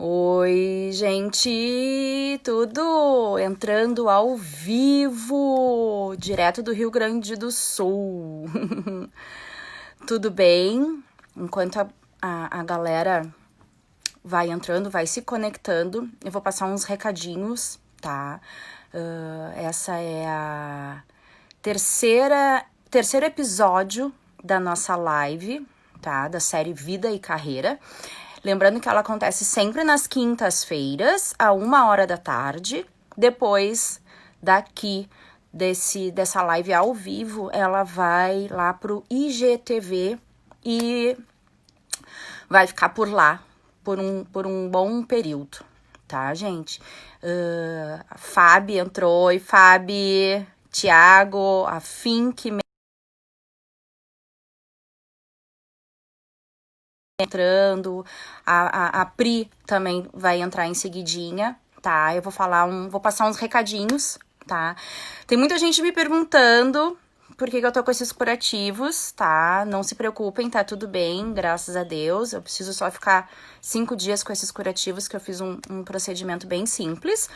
Oi, gente, tudo entrando ao vivo, direto do Rio Grande do Sul. Tudo bem? Enquanto a galera vai entrando, vai se conectando, eu vou passar uns recadinhos, tá? Essa é a terceiro episódio da nossa live, tá? Da série Vida e Carreira. Lembrando que ela acontece sempre nas quintas-feiras, à 1h da tarde. Depois dessa live ao vivo, ela vai lá pro IGTV e vai ficar por lá por um bom período, tá, gente? A Fabi entrou. Oi, Fabi, Tiago, a Fink entrando, a Pri também vai entrar em seguidinha, tá? Eu vou passar uns recadinhos, tá? Tem muita gente me perguntando por que eu tô com esses curativos, tá? Não se preocupem, tá tudo bem, graças a Deus. Eu preciso só ficar 5 dias com esses curativos, que eu fiz um procedimento bem simples.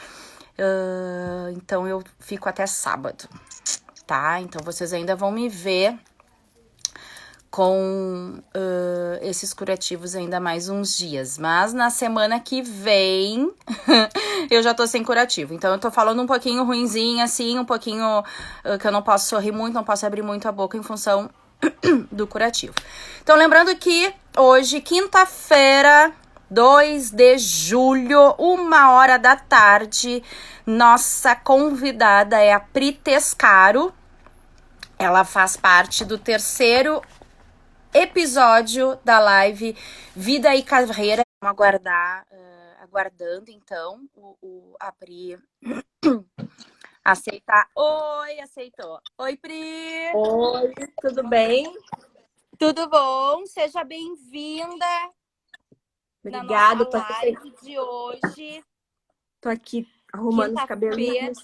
Então eu fico até sábado, tá? Então vocês ainda vão me ver com esses curativos ainda mais uns dias. Mas na semana que vem eu já tô sem curativo. Então eu tô falando um pouquinho ruinzinho, assim, um pouquinho que eu não posso sorrir muito, não posso abrir muito a boca em função do curativo. Então lembrando que hoje, quinta-feira, 2 de julho, 1h da tarde, nossa convidada é a Pri Tescaro. Ela faz parte do terceiro episódio da live Vida e Carreira. Vamos aguardando então a Pri aceitar. Oi, aceitou. Oi, Pri. Oi, tudo bem? Tudo bom? Seja bem-vinda. Obrigada, Na nossa live de hoje. Tô aqui arrumando os cabelinhos.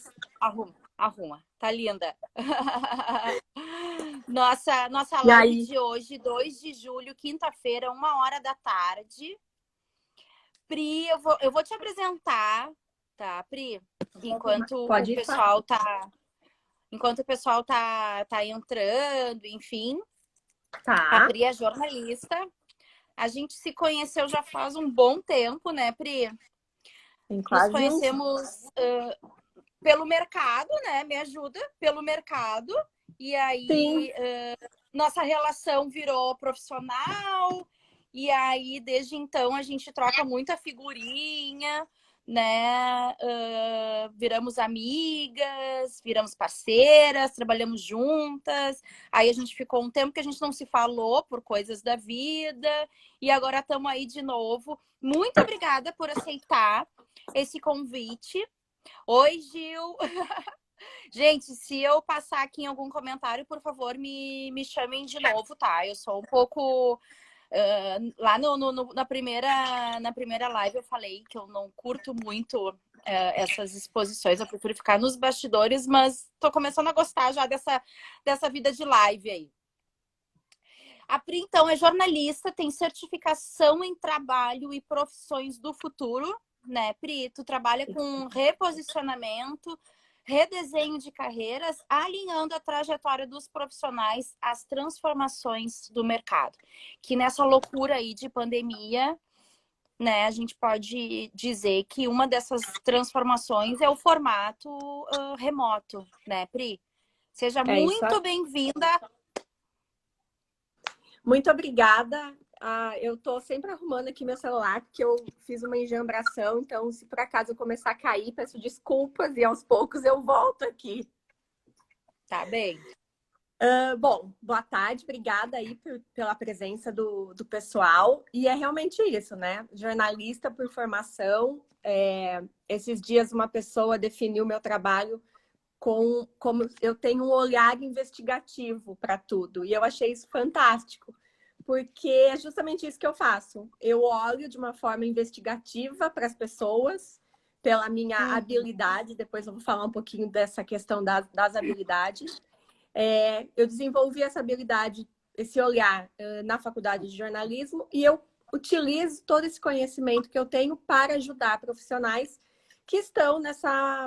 Arruma. Tá linda. Nossa live de hoje, 2 de julho, quinta-feira, 1h da tarde. Pri, eu vou te apresentar, tá, Pri? Enquanto o pessoal tá entrando, enfim. Tá. A Pri é jornalista. A gente se conheceu já faz um bom tempo, né, Pri? Nos conhecemos pelo mercado, né? Me ajuda, pelo mercado. E aí, nossa relação virou profissional. E aí, desde então, a gente troca muita figurinha, né? Viramos amigas, viramos parceiras, trabalhamos juntas. Aí a gente ficou um tempo que a gente não se falou por coisas da vida. E agora estamos aí de novo. Muito obrigada por aceitar esse convite. Oi, Gil! Gente, se eu passar aqui em algum comentário, por favor, me chamem de novo, tá? Eu sou um pouco... lá na primeira live eu falei que eu não curto muito essas exposições, eu prefiro ficar nos bastidores, mas tô começando a gostar já dessa vida de live aí. A Pri, então, é jornalista, tem certificação em trabalho e profissões do futuro, né, Pri? Tu trabalha com reposicionamento, redesenho de carreiras, alinhando a trajetória dos profissionais às transformações do mercado. Que nessa loucura aí de pandemia, né, a gente pode dizer que uma dessas transformações é o formato remoto, né, Pri? Seja muito bem-vinda. Muito obrigada. Eu tô sempre arrumando aqui meu celular, porque eu fiz uma enjambração, então se por acaso eu começar a cair, peço desculpas e aos poucos eu volto aqui. Tá bem. Bom, boa tarde, obrigada aí pela presença do pessoal. E é realmente isso, né? Jornalista por formação. Esses dias uma pessoa definiu meu trabalho como eu tenho um olhar investigativo para tudo. E eu achei isso fantástico, porque é justamente isso que eu faço. Eu olho de uma forma investigativa para as pessoas, pela minha habilidade. Depois eu vou falar um pouquinho dessa questão das habilidades. Eu desenvolvi essa habilidade, esse olhar na faculdade de jornalismo, e eu utilizo todo esse conhecimento que eu tenho para ajudar profissionais que estão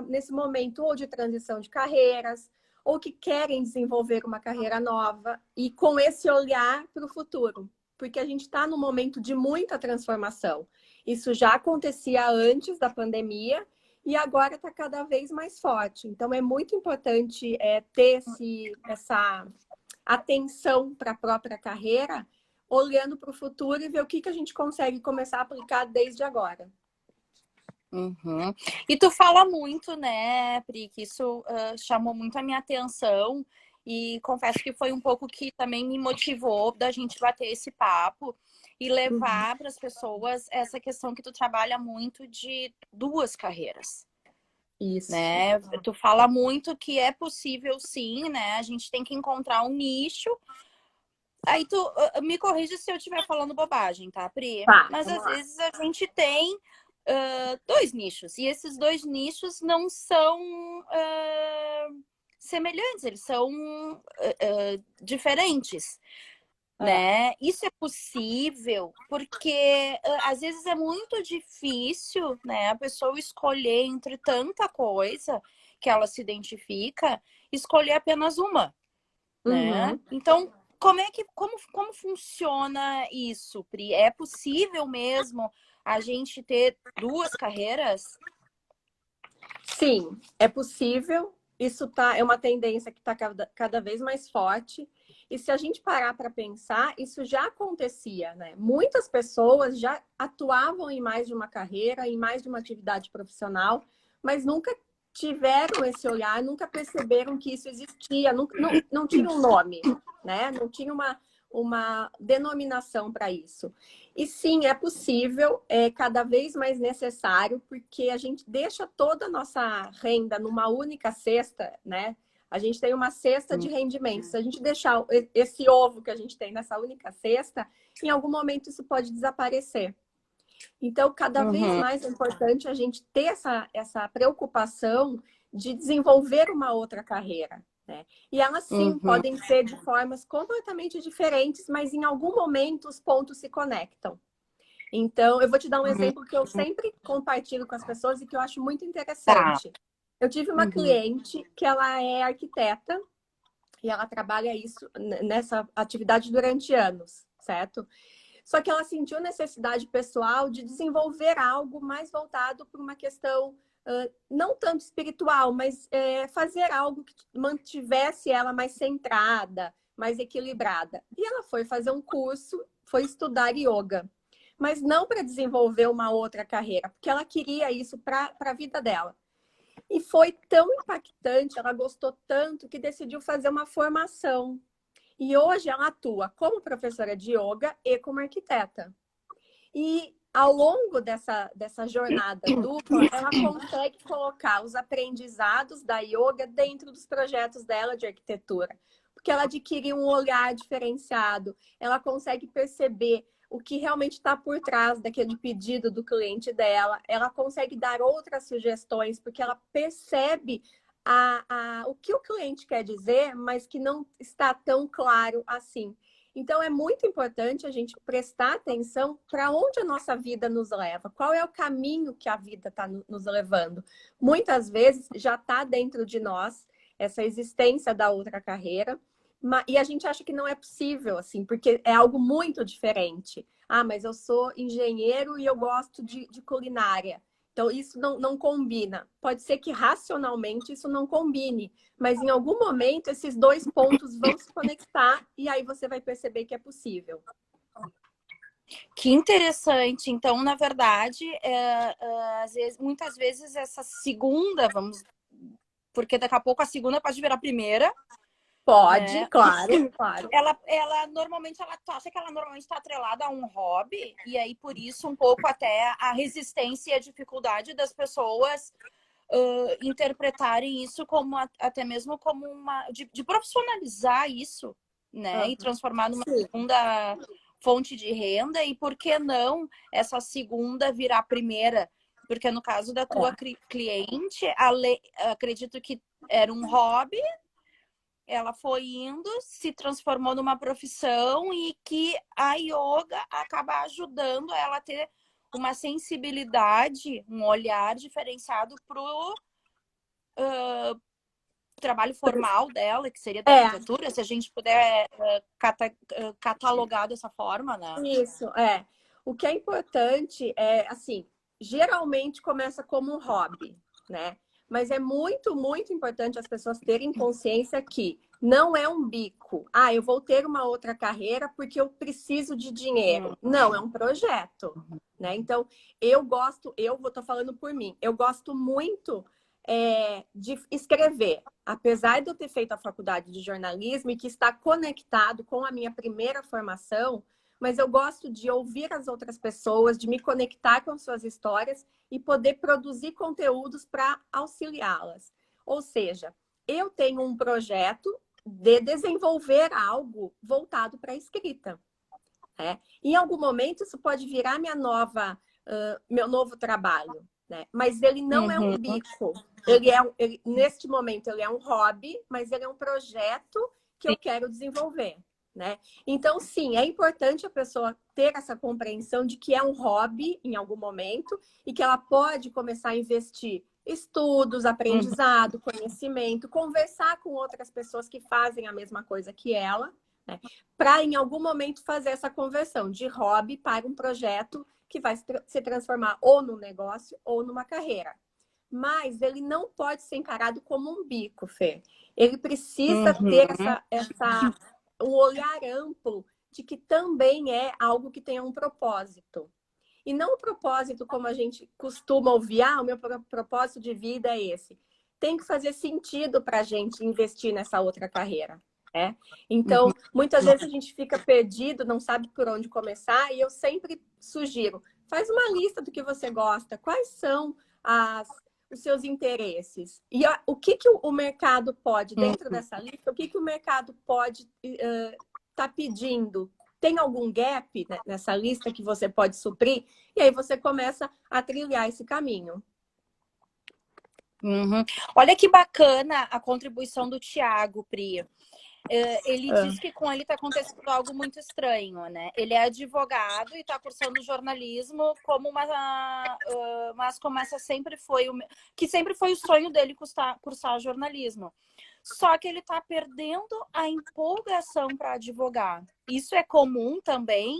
nesse momento ou de transição de carreiras, ou que querem desenvolver uma carreira nova e com esse olhar para o futuro. Porque a gente está num momento de muita transformação. Isso já acontecia antes da pandemia e agora está cada vez mais forte. Então, é muito importante ter essa atenção para a própria carreira, olhando para o futuro e ver o que a gente consegue começar a aplicar desde agora. Uhum. E tu fala muito, né, Pri, que isso chamou muito a minha atenção e confesso que foi um pouco que também me motivou da gente bater esse papo e levar para as pessoas essa questão que tu trabalha muito de duas carreiras. Isso. Né? Tu fala muito que é possível sim, né? A gente tem que encontrar um nicho. Aí tu me corrige se eu estiver falando bobagem, tá, Pri? Tá, mas às vezes a gente tem dois nichos. E esses dois nichos não são semelhantes, eles são diferentes. Né? Isso é possível porque às vezes é muito difícil, né, a pessoa escolher entre tanta coisa que ela se identifica, escolher apenas uma, né? Então, como funciona isso, Pri? É possível mesmo a gente ter duas carreiras? Sim, é possível. Isso é uma tendência que está cada vez mais forte. E se a gente parar para pensar, isso já acontecia, né? Muitas pessoas já atuavam em mais de uma carreira, em mais de uma atividade profissional, mas nunca tiveram esse olhar, nunca perceberam que isso existia, não tinha um nome, né? Não tinha uma denominação para isso. E sim, é possível, é cada vez mais necessário, porque a gente deixa toda a nossa renda numa única cesta, né? A gente tem uma cesta de rendimentos. Se a gente deixar esse ovo que a gente tem nessa única cesta, em algum momento isso pode desaparecer. Então, cada vez mais é importante a gente ter essa preocupação de desenvolver uma outra carreira, né? E elas, sim, podem ser de formas completamente diferentes, mas em algum momento os pontos se conectam. Então, eu vou te dar um exemplo que eu sempre compartilho com as pessoas e que eu acho muito interessante. Tá. Eu tive uma cliente que ela é arquiteta e ela trabalha nessa atividade durante anos, certo? Só que ela sentiu necessidade pessoal de desenvolver algo mais voltado para uma questão não tanto espiritual, mas fazer algo que mantivesse ela mais centrada, mais equilibrada. E ela foi fazer um curso, foi estudar yoga, mas não para desenvolver uma outra carreira, porque ela queria isso para a vida dela. E foi tão impactante, ela gostou tanto que decidiu fazer uma formação. E hoje ela atua como professora de yoga e como arquiteta. E ao longo dessa jornada dupla, ela consegue colocar os aprendizados da yoga dentro dos projetos dela de arquitetura. Porque ela adquiriu um olhar diferenciado, ela consegue perceber o que realmente está por trás daquele pedido do cliente dela, ela consegue dar outras sugestões, porque ela percebe o que o cliente quer dizer, mas que não está tão claro assim. Então, é muito importante a gente prestar atenção para onde a nossa vida nos leva, qual é o caminho que a vida está nos levando. Muitas vezes já está dentro de nós essa existência da outra carreira, e a gente acha que não é possível, assim, porque é algo muito diferente. Ah, mas eu sou engenheiro e eu gosto de culinária. Então, isso não combina. Pode ser que racionalmente isso não combine, mas em algum momento esses dois pontos vão se conectar e aí você vai perceber que é possível. Que interessante. Então, na verdade, muitas vezes essa segunda, porque daqui a pouco a segunda pode virar a primeira. Pode, né? Claro. Ela normalmente, tu acha que ela normalmente está atrelada a um hobby, e aí por isso um pouco até a resistência e a dificuldade das pessoas interpretarem isso como até mesmo como de profissionalizar isso, né? E transformar numa segunda fonte de renda, e por que não essa segunda virar a primeira? Porque no caso da tua cliente, acredito que era um hobby, ela foi indo, se transformou numa profissão e que a yoga acaba ajudando ela a ter uma sensibilidade, um olhar diferenciado para o trabalho formal dela, que seria da arquitetura, se a gente puder catalogar dessa forma, né? Isso, é. O que é importante é, assim, geralmente começa como um hobby, né? Mas é muito, muito importante as pessoas terem consciência que não é um bico. Ah, eu vou ter uma outra carreira porque eu preciso de dinheiro. Não, é um projeto, né? Então, tô falando por mim, eu gosto muito de escrever. Apesar de eu ter feito a faculdade de jornalismo e que está conectado com a minha primeira formação, mas eu gosto de ouvir as outras pessoas, de me conectar com suas histórias e poder produzir conteúdos para auxiliá-las. Ou seja, eu tenho um projeto de desenvolver algo voltado para a escrita. Né? Em algum momento, isso pode virar meu novo trabalho. Né? Mas ele não é um bico. Neste momento, ele é um hobby, mas ele é um projeto que eu quero desenvolver. Né? Então, sim, é importante a pessoa ter essa compreensão de que é um hobby em algum momento e que ela pode começar a investir estudos, aprendizado, conhecimento, conversar com outras pessoas que fazem a mesma coisa que ela, né? Para em algum momento fazer essa conversão de hobby para um projeto que vai se transformar ou num negócio ou numa carreira. Mas ele não pode ser encarado como um bico, Fê. Ele precisa ter um olhar amplo de que também é algo que tenha um propósito. E não um propósito como a gente costuma ouvir, o meu propósito de vida é esse. Tem que fazer sentido para a gente investir nessa outra carreira. Né? Então, muitas vezes a gente fica perdido, não sabe por onde começar, e eu sempre sugiro, faz uma lista do que você gosta, quais são os seus interesses. E o que o mercado pode, dentro dessa lista, o que o mercado pode tá pedindo? Tem algum gap nessa lista que você pode suprir? E aí você começa a trilhar esse caminho. Olha que bacana a contribuição do Thiago, Pri. Ele diz que com ele está acontecendo algo muito estranho, né? Ele é advogado e está cursando jornalismo mas como essa sempre foi o sonho dele cursar jornalismo. Só que ele está perdendo a empolgação para advogar. Isso é comum também,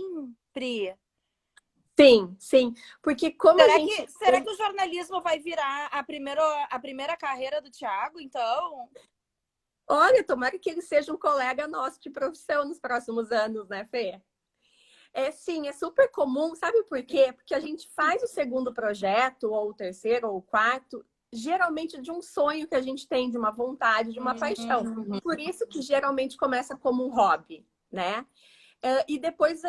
Pri? Sim, sim. Porque como será que o jornalismo vai virar a primeira carreira do Thiago, então? Olha, tomara que ele seja um colega nosso de profissão nos próximos anos, né, Fê? Sim, é super comum, sabe por quê? Porque a gente faz o segundo projeto, ou o terceiro, ou o quarto, geralmente de um sonho que a gente tem, de uma vontade, de uma paixão. Por isso que geralmente começa como um hobby, né? E depois,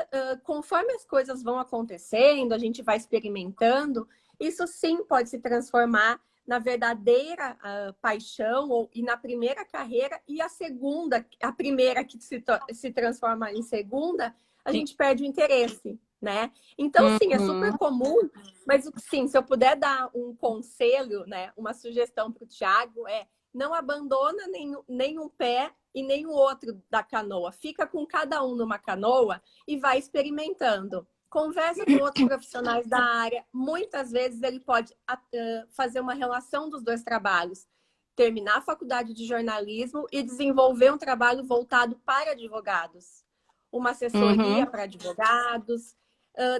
conforme as coisas vão acontecendo, a gente vai experimentando, isso sim pode se transformar na verdadeira paixão e na primeira carreira, e a primeira que se transforma em segunda, a gente perde o interesse, né? Então, sim, é super comum, mas sim, se eu puder dar um conselho, né, uma sugestão para o Thiago não abandona nenhum pé e nem o outro da canoa. Fica com cada um numa canoa e vai experimentando. Conversa com outros profissionais da área. Muitas vezes ele pode fazer uma relação dos dois trabalhos. Terminar a faculdade de jornalismo e desenvolver um trabalho voltado para advogados. Uma assessoria para advogados.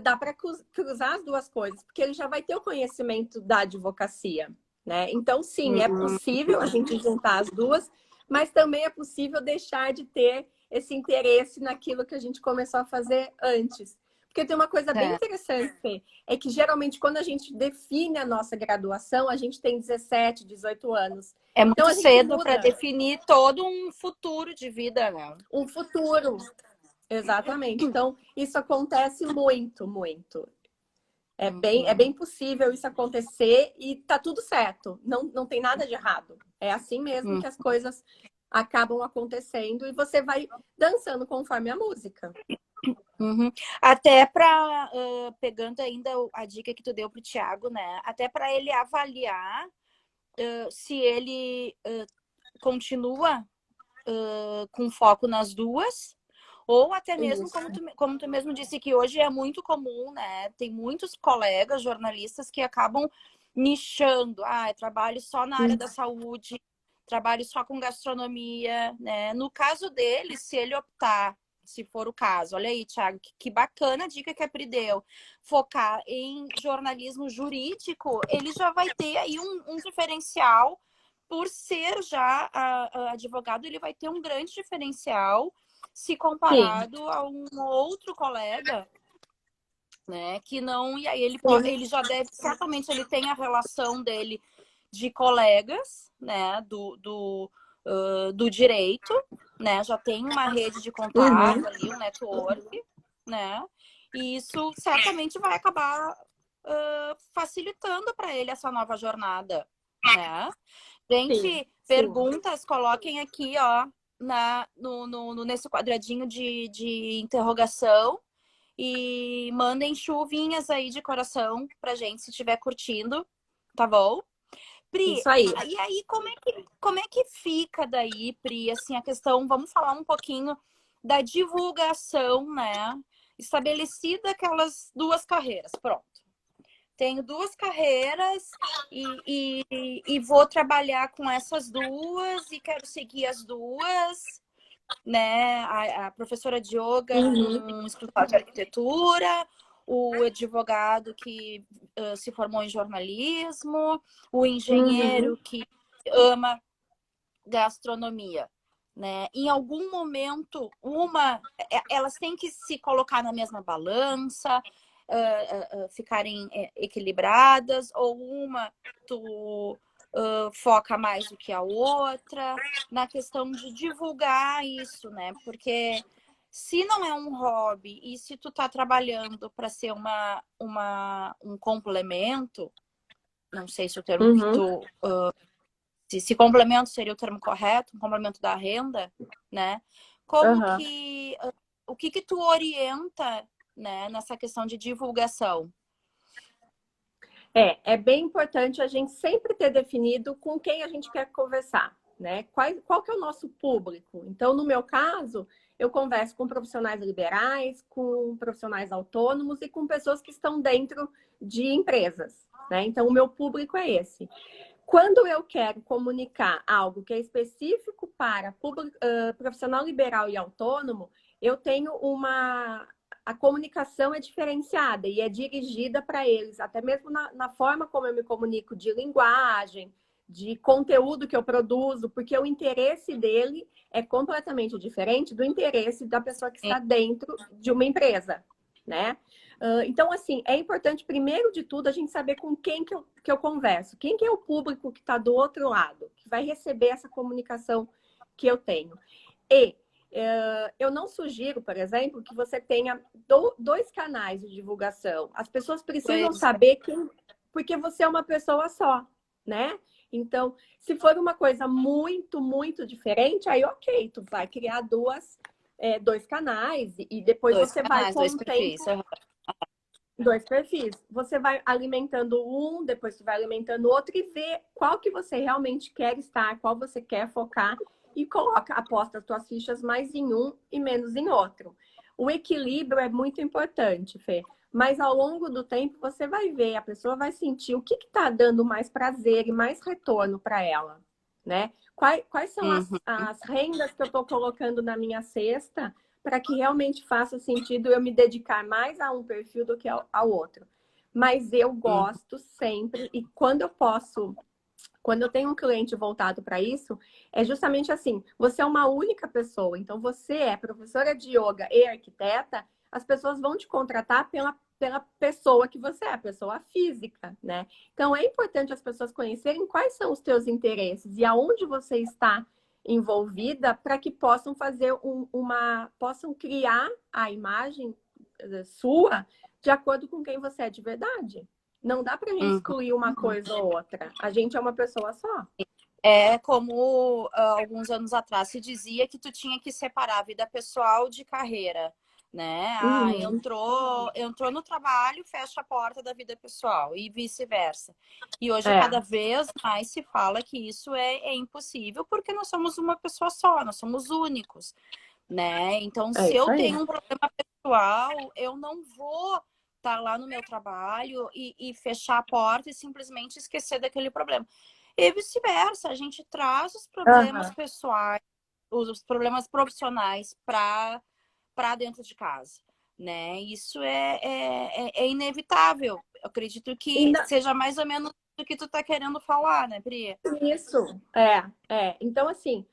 Dá para cruzar as duas coisas, porque ele já vai ter o conhecimento da advocacia. Né? Então, sim, é possível a gente juntar as duas, mas também é possível deixar de ter esse interesse naquilo que a gente começou a fazer antes. Porque tem uma coisa bem interessante, é que geralmente quando a gente define a nossa graduação, a gente tem 17, 18 anos. É muito então, cedo para definir todo um futuro de vida, né? Um futuro, exatamente. Então, isso acontece muito, muito. É bem possível isso acontecer e tá tudo certo. Não tem nada de errado. É assim mesmo que as coisas acabam acontecendo e você vai dançando conforme a música. Até para, pegando ainda a dica que tu deu pro Thiago, né? Até para ele avaliar se ele continua com foco nas duas, ou até mesmo, Isso. como tu mesmo disse, que hoje é muito comum, né? Tem muitos colegas jornalistas que acabam nichando. Ah, eu trabalho só na área da saúde, trabalho só com gastronomia, né? No caso dele, se ele optar, se for o caso, olha aí, Thiago, que bacana a dica que a Pri deu, focar em jornalismo jurídico, ele já vai ter aí um diferencial, por ser já advogado, ele vai ter um grande diferencial se comparado Sim. a um outro colega, né, que não, e aí ele já deve, certamente ele tem a relação dele de colegas, né, do direito, né, já tem uma rede de contato ali, um network, né, e isso certamente vai acabar facilitando para ele essa nova jornada, né. Gente, perguntas, coloquem aqui, ó, nesse quadradinho de interrogação e mandem chuvinhas aí de coração pra gente se estiver curtindo, tá bom? Pri, Isso aí. e aí como é que fica daí, Pri, assim, a questão, vamos falar um pouquinho da divulgação, né? Estabelecida aquelas duas carreiras, pronto. Tenho duas carreiras e vou trabalhar com essas duas e quero seguir as duas, né? A professora de yoga num escritório de arquitetura, o advogado que se formou em jornalismo, o engenheiro que ama gastronomia. Né? Em algum momento, elas têm que se colocar na mesma balança, ficarem equilibradas, ou uma tu foca mais do que a outra, na questão de divulgar isso, né? Porque se não é um hobby e se tu tá trabalhando para ser um complemento, não sei se o termo que tu se complemento seria o termo correto, um complemento da renda, né? Como que o que tu orienta, né, nessa questão de divulgação? É bem importante a gente sempre ter definido com quem a gente quer conversar, né? Qual que é o nosso público? Então, no meu caso, eu converso com profissionais liberais, com profissionais autônomos e com pessoas que estão dentro de empresas, né? Então, o meu público é esse. Quando eu quero comunicar algo que é específico para profissional liberal e autônomo, eu tenho a comunicação é diferenciada e é dirigida para eles, até mesmo na forma como eu me comunico, de linguagem, de conteúdo que eu produzo, porque o interesse dele é completamente diferente do interesse da pessoa que está dentro de uma empresa, né? Então, assim, é importante, primeiro de tudo, a gente saber com quem que eu converso. Quem que é o público que está do outro lado, que vai receber essa comunicação que eu tenho. E eu não sugiro, por exemplo, que você tenha dois canais de divulgação. As pessoas precisam saber porque você é uma pessoa só, né? Então, se for uma coisa muito, muito diferente, aí ok, tu vai criar dois canais e depois você vai com o tempo... Dois perfis. Você vai alimentando um, depois você vai alimentando o outro e vê qual que você realmente quer estar, qual você quer focar e aposta as suas fichas mais em um e menos em outro. O equilíbrio é muito importante, Fê. Mas ao longo do tempo você vai ver, a pessoa vai sentir o que está dando mais prazer e mais retorno para ela, né? Quais são as rendas que eu estou colocando na minha cesta para que realmente faça sentido eu me dedicar mais a um perfil do que ao outro. Mas eu gosto sempre, e quando eu tenho um cliente voltado para isso, é justamente assim, você é uma única pessoa, então você é professora de yoga e arquiteta, as pessoas vão te contratar pela pessoa que você é, a pessoa física, né? Então é importante as pessoas conhecerem quais são os teus interesses e aonde você está envolvida para que possam fazer possam criar a imagem sua de acordo com quem você é de verdade. Não dá pra gente excluir uma coisa ou outra. A gente é uma pessoa só. É como alguns anos atrás se dizia que tu tinha que separar a vida pessoal de carreira, né? Uhum. Entrou no trabalho, fecha a porta da vida pessoal e vice-versa. E hoje, É, cada vez mais se fala que isso é impossível, porque nós somos uma pessoa só, nós somos únicos, né? Então, é se isso eu aí. tenho um problema pessoal, eu não vou estar lá no meu trabalho e fechar a porta e simplesmente esquecer daquele problema. E vice-versa, a gente traz os problemas Aham. pessoais, os problemas profissionais para dentro de casa, né? Isso é inevitável. Eu acredito que Ainda- seja mais ou menos o que tu tá querendo falar, né, Pri? Isso, é. Então, assim,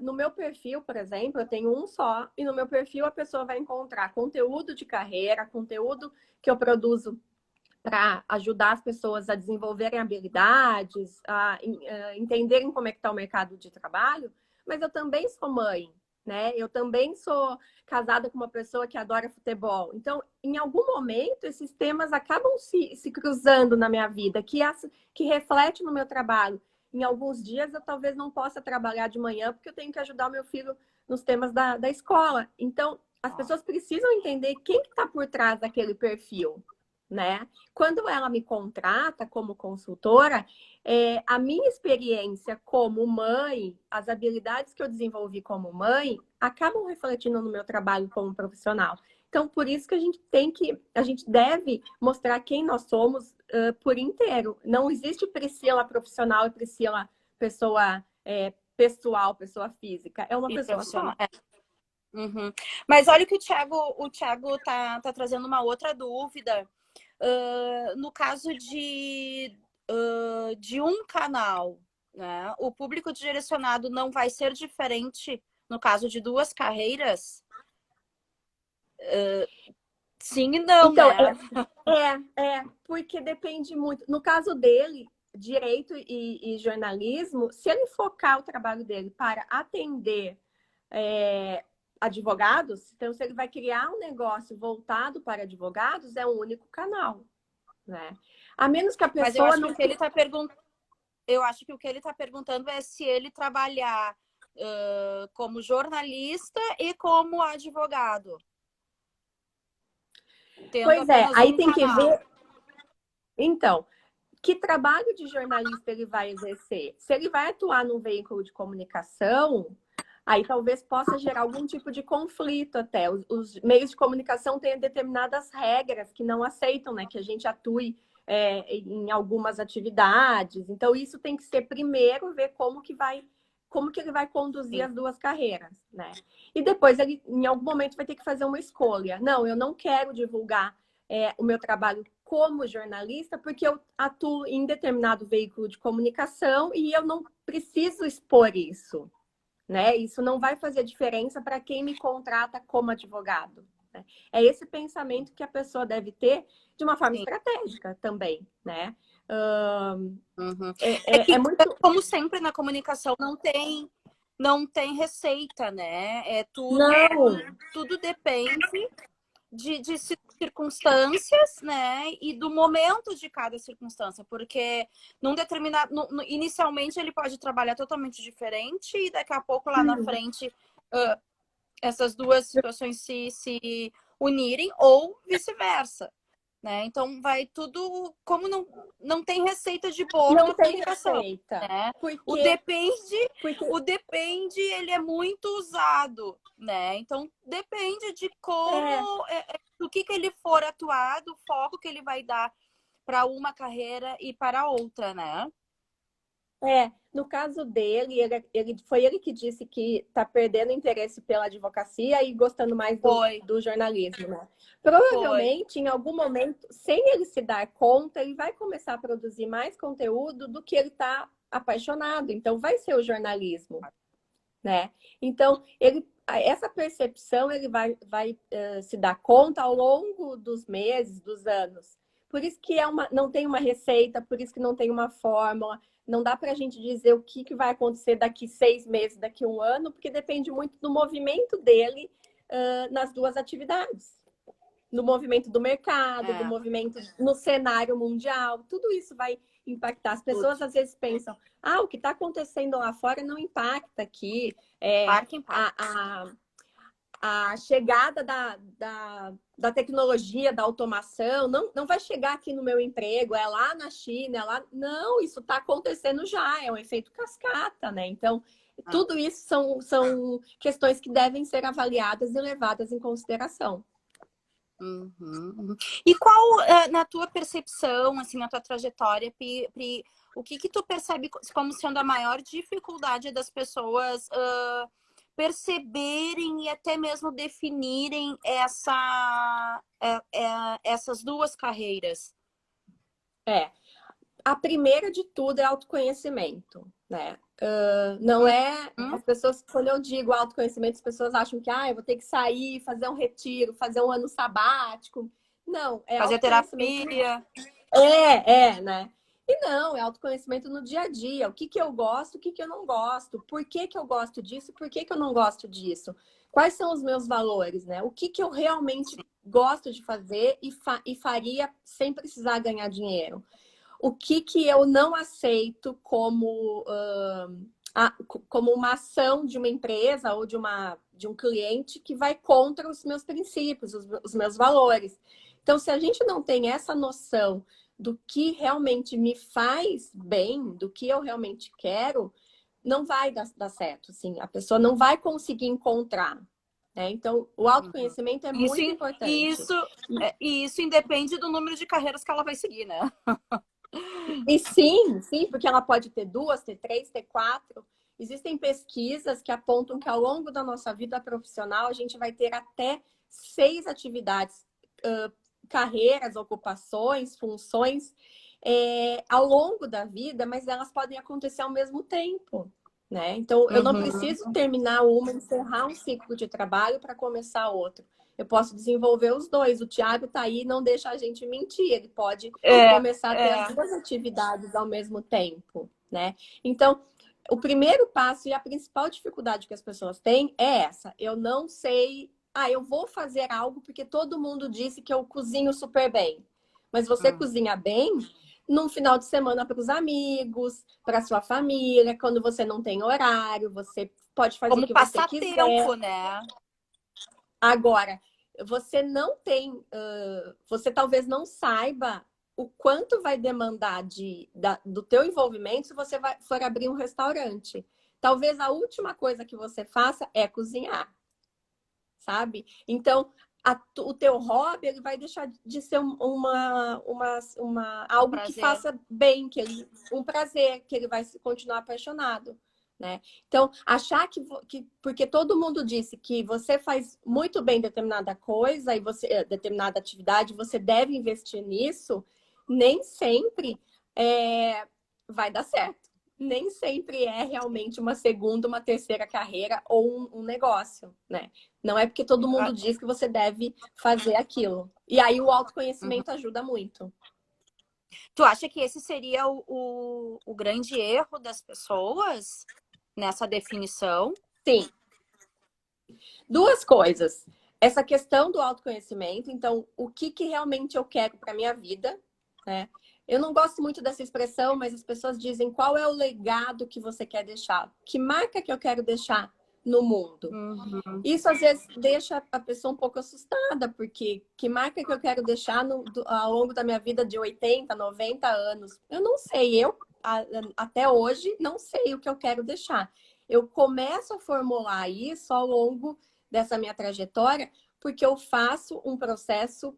no meu perfil, por exemplo, eu tenho um só, e no meu perfil a pessoa vai encontrar conteúdo de carreira, conteúdo que eu produzo para ajudar as pessoas a desenvolverem habilidades, a entenderem como é que está o mercado de trabalho, mas eu também sou mãe, né? Eu também sou casada com uma pessoa que adora futebol. Então, em algum momento, esses temas acabam se cruzando na minha vida, que reflete no meu trabalho. Em alguns dias, eu talvez não possa trabalhar de manhã, porque eu tenho que ajudar o meu filho nos temas da escola. Então, as pessoas precisam entender quem que está por trás daquele perfil, né? Quando ela me contrata como consultora, a minha experiência como mãe, as habilidades que eu desenvolvi como mãe, acabam refletindo no meu trabalho como profissional. Então, por isso que a gente deve mostrar quem nós somos por inteiro. Não existe Priscila profissional e Priscila pessoa pessoal, pessoa física. É uma E pessoa profissional. só. Uhum. Mas olha que o Thiago tá trazendo uma outra dúvida. No caso de um canal, né? O público direcionado não vai ser diferente no caso de duas carreiras? Sim e não, Então, né? porque depende muito. No caso dele, direito e jornalismo, se ele focar o trabalho dele para atender advogados, então se ele vai criar um negócio voltado para advogados, é um único canal, né? A menos que a Mas eu pessoa acho que não. o que ele está perguntando, eu acho que o que ele está perguntando é se ele trabalhar como jornalista e como advogado, tendo Pois é, apenas aí um tem que canal. ver. Então, que trabalho de jornalista ele vai exercer? Se ele vai atuar num veículo de comunicação, aí talvez possa gerar algum tipo de conflito até. Os meios de comunicação têm determinadas regras que não aceitam, né? Que a gente atue em algumas atividades. Então, isso tem que ser primeiro ver como que ele vai conduzir Sim. as duas carreiras, né? E depois ele, em algum momento, vai ter que fazer uma escolha. Não, eu não quero divulgar o meu trabalho como jornalista, porque eu atuo em determinado veículo de comunicação e eu não preciso expor isso, né? Isso não vai fazer diferença para quem me contrata como advogado, né? É esse pensamento que a pessoa deve ter de uma forma Sim. estratégica também, né? Uhum. É É que, muito. como sempre na comunicação, não tem receita, né? Não, Tudo depende de circunstâncias, né? E do momento de cada circunstância, porque num determinado, inicialmente ele pode trabalhar totalmente diferente e daqui a pouco lá na frente essas duas situações se unirem ou vice-versa, né? Então vai tudo, como não tem receita de bolo não na tem comunicação, receita, né? O porque, depende, porque o depende, ele é muito usado, né? Então depende de é, como, do que ele for atuar, do foco que ele vai dar para uma carreira e para outra, né? No caso dele, foi ele que disse que está perdendo interesse pela advocacia e gostando mais Foi, do jornalismo, né? foi. Provavelmente, em algum momento, sem ele se dar conta, ele vai começar a produzir mais conteúdo do que ele está apaixonado. Então, vai ser o jornalismo, né? Então, essa percepção ele vai se dar conta ao longo dos meses, dos anos. Por isso que não tem uma receita, por isso que não tem uma fórmula. Não dá para a gente dizer o que vai acontecer daqui 6 meses, daqui 1 ano, porque depende muito do movimento dele nas duas atividades. No movimento do mercado, do É, movimento no cenário mundial, tudo isso vai impactar. As tudo. pessoas às vezes pensam, o que está acontecendo lá fora não impacta aqui. Impacta, impacta. a chegada da tecnologia, da automação, não vai chegar aqui no meu emprego, é lá na China, é lá... Não, isso está acontecendo já, é um efeito cascata, né? Então, tudo isso são questões que devem ser avaliadas e levadas em consideração. Uhum. E qual, na tua percepção, assim, na tua trajetória, Pri, o que tu percebe como sendo a maior dificuldade das pessoas perceberem e até mesmo definirem essas duas carreiras? A primeira de tudo é autoconhecimento, né? Não é... As pessoas, quando eu digo autoconhecimento, as pessoas acham que eu vou ter que sair, fazer um retiro, fazer um ano sabático. Não, é Fazer autoconhecimento. terapia. Né? E não, é autoconhecimento no dia a dia. O que eu gosto, o que eu não gosto. Por que eu gosto disso, por que eu não gosto disso. Quais são os meus valores, né? O que eu realmente gosto de fazer e faria sem precisar ganhar dinheiro. O que eu não aceito como uma ação de uma empresa ou de um cliente que vai contra os meus princípios, os meus valores. Então, se a gente não tem essa noção do que realmente me faz bem, do que eu realmente quero, não vai dar certo. Assim, a pessoa não vai conseguir encontrar. Né? Então, o autoconhecimento é muito importante. E isso independe do número de carreiras que ela vai seguir, né? E sim, porque ela pode ter 2, ter 3, ter 4. Existem pesquisas que apontam que ao longo da nossa vida profissional a gente vai ter até 6 atividades, carreiras, ocupações, funções ao longo da vida, mas elas podem acontecer ao mesmo tempo. Né? Então, eu não preciso terminar uma, encerrar um ciclo de trabalho para começar outro. Eu posso desenvolver os dois. O Thiago está aí, não deixa a gente mentir. Ele pode começar a ter as duas atividades ao mesmo tempo, né? Então, o primeiro passo e a principal dificuldade que as pessoas têm é essa. Eu não sei... eu vou fazer algo porque todo mundo disse que eu cozinho super bem. Mas você cozinha bem num final de semana para os amigos, para sua família, quando você não tem horário, você pode fazer como o que você quiser. Como passatempo, né? Agora, você não tem... você talvez não saiba o quanto vai demandar do teu envolvimento se você for abrir um restaurante. Talvez a última coisa que você faça é cozinhar, sabe? Então, o teu hobby ele vai deixar de ser algo que faça bem, um prazer, que ele vai continuar apaixonado. Né? Então, achar que porque todo mundo disse que você faz muito bem determinada coisa e determinada atividade, você deve investir nisso, nem sempre vai dar certo. Nem sempre é realmente uma segunda, uma terceira carreira ou um negócio, né? Não é porque todo mundo diz que você deve fazer aquilo. E aí o autoconhecimento ajuda muito. Tu acha que esse seria o grande erro das pessoas nessa definição? Sim. Duas coisas. Essa questão do autoconhecimento. Então, o que realmente eu quero para minha vida, né? Eu não gosto muito dessa expressão, mas as pessoas dizem qual é o legado que você quer deixar? Que marca que eu quero deixar no mundo? Isso, às vezes, deixa a pessoa um pouco assustada, porque que marca que eu quero deixar ao longo da minha vida de 80, 90 anos? Eu não sei. Eu, até hoje, não sei o que eu quero deixar. Eu começo a formular isso ao longo dessa minha trajetória, porque eu faço um processo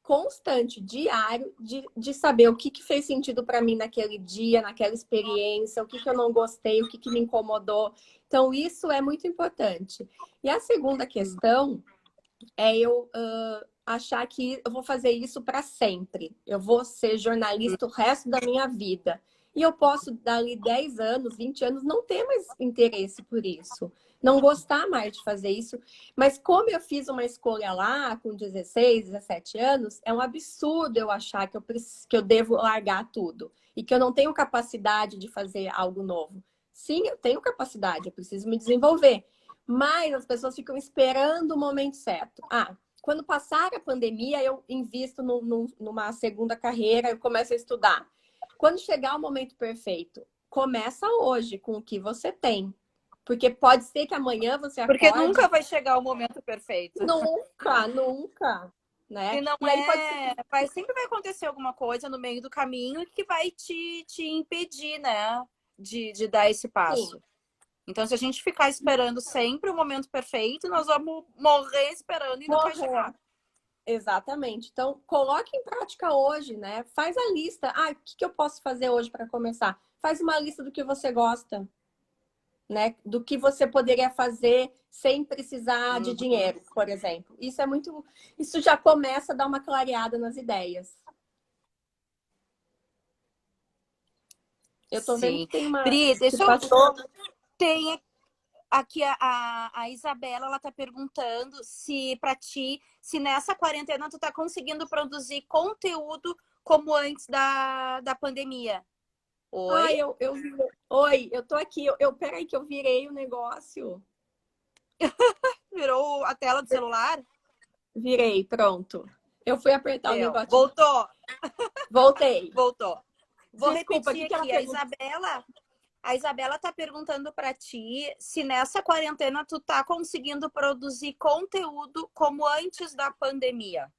constante, diário, de saber o que fez sentido para mim naquele dia, naquela experiência, o que eu não gostei, o que me incomodou. Então, isso é muito importante. E a segunda questão é eu achar que eu vou fazer isso para sempre. Eu vou ser jornalista o resto da minha vida. E eu posso, dali 10 anos, 20 anos, não ter mais interesse por isso. Não gostar mais de fazer isso. Mas como eu fiz uma escolha lá, com 16, 17 anos, é um absurdo eu achar que eu devo largar tudo. E que eu não tenho capacidade de fazer algo novo. Sim, eu tenho capacidade, eu preciso me desenvolver. Mas as pessoas ficam esperando o momento certo. Quando passar a pandemia, eu invisto numa segunda carreira, eu começo a estudar. Quando chegar o momento perfeito, começa hoje com o que você tem. Porque pode ser que amanhã você Porque acorde... nunca vai chegar o momento perfeito. Nunca, nunca, né? E não E aí pode ser... sempre vai acontecer alguma coisa no meio do caminho que vai te impedir, né? De dar esse passo. Sim. Então, se a gente ficar esperando sempre o momento perfeito, nós vamos morrer esperando e nunca vai chegar. Exatamente. Então, coloque em prática hoje, né? Faz a lista. Ah, o que eu posso fazer hoje para começar? Faz uma lista do que você gosta, né? Do que você poderia fazer sem precisar de dinheiro, por exemplo. Isso é muito... Isso já começa a dar uma clareada nas ideias. Eu tô vendo que tem uma... Pri, deixa eu... Passou... Tem aqui a Isabela, ela tá perguntando se para ti, se nessa quarentena tu tá conseguindo produzir conteúdo como antes da pandemia. Oi? Ai, Oi, eu tô aqui. Peraí que eu virei o negócio. Virou a tela do celular? Virei, pronto. Eu fui apertar o negócio. Voltou. Voltei. Voltou. Vou Desculpa, repetir aqui. A Isabela tá perguntando para ti se nessa quarentena tu tá conseguindo produzir conteúdo como antes da pandemia.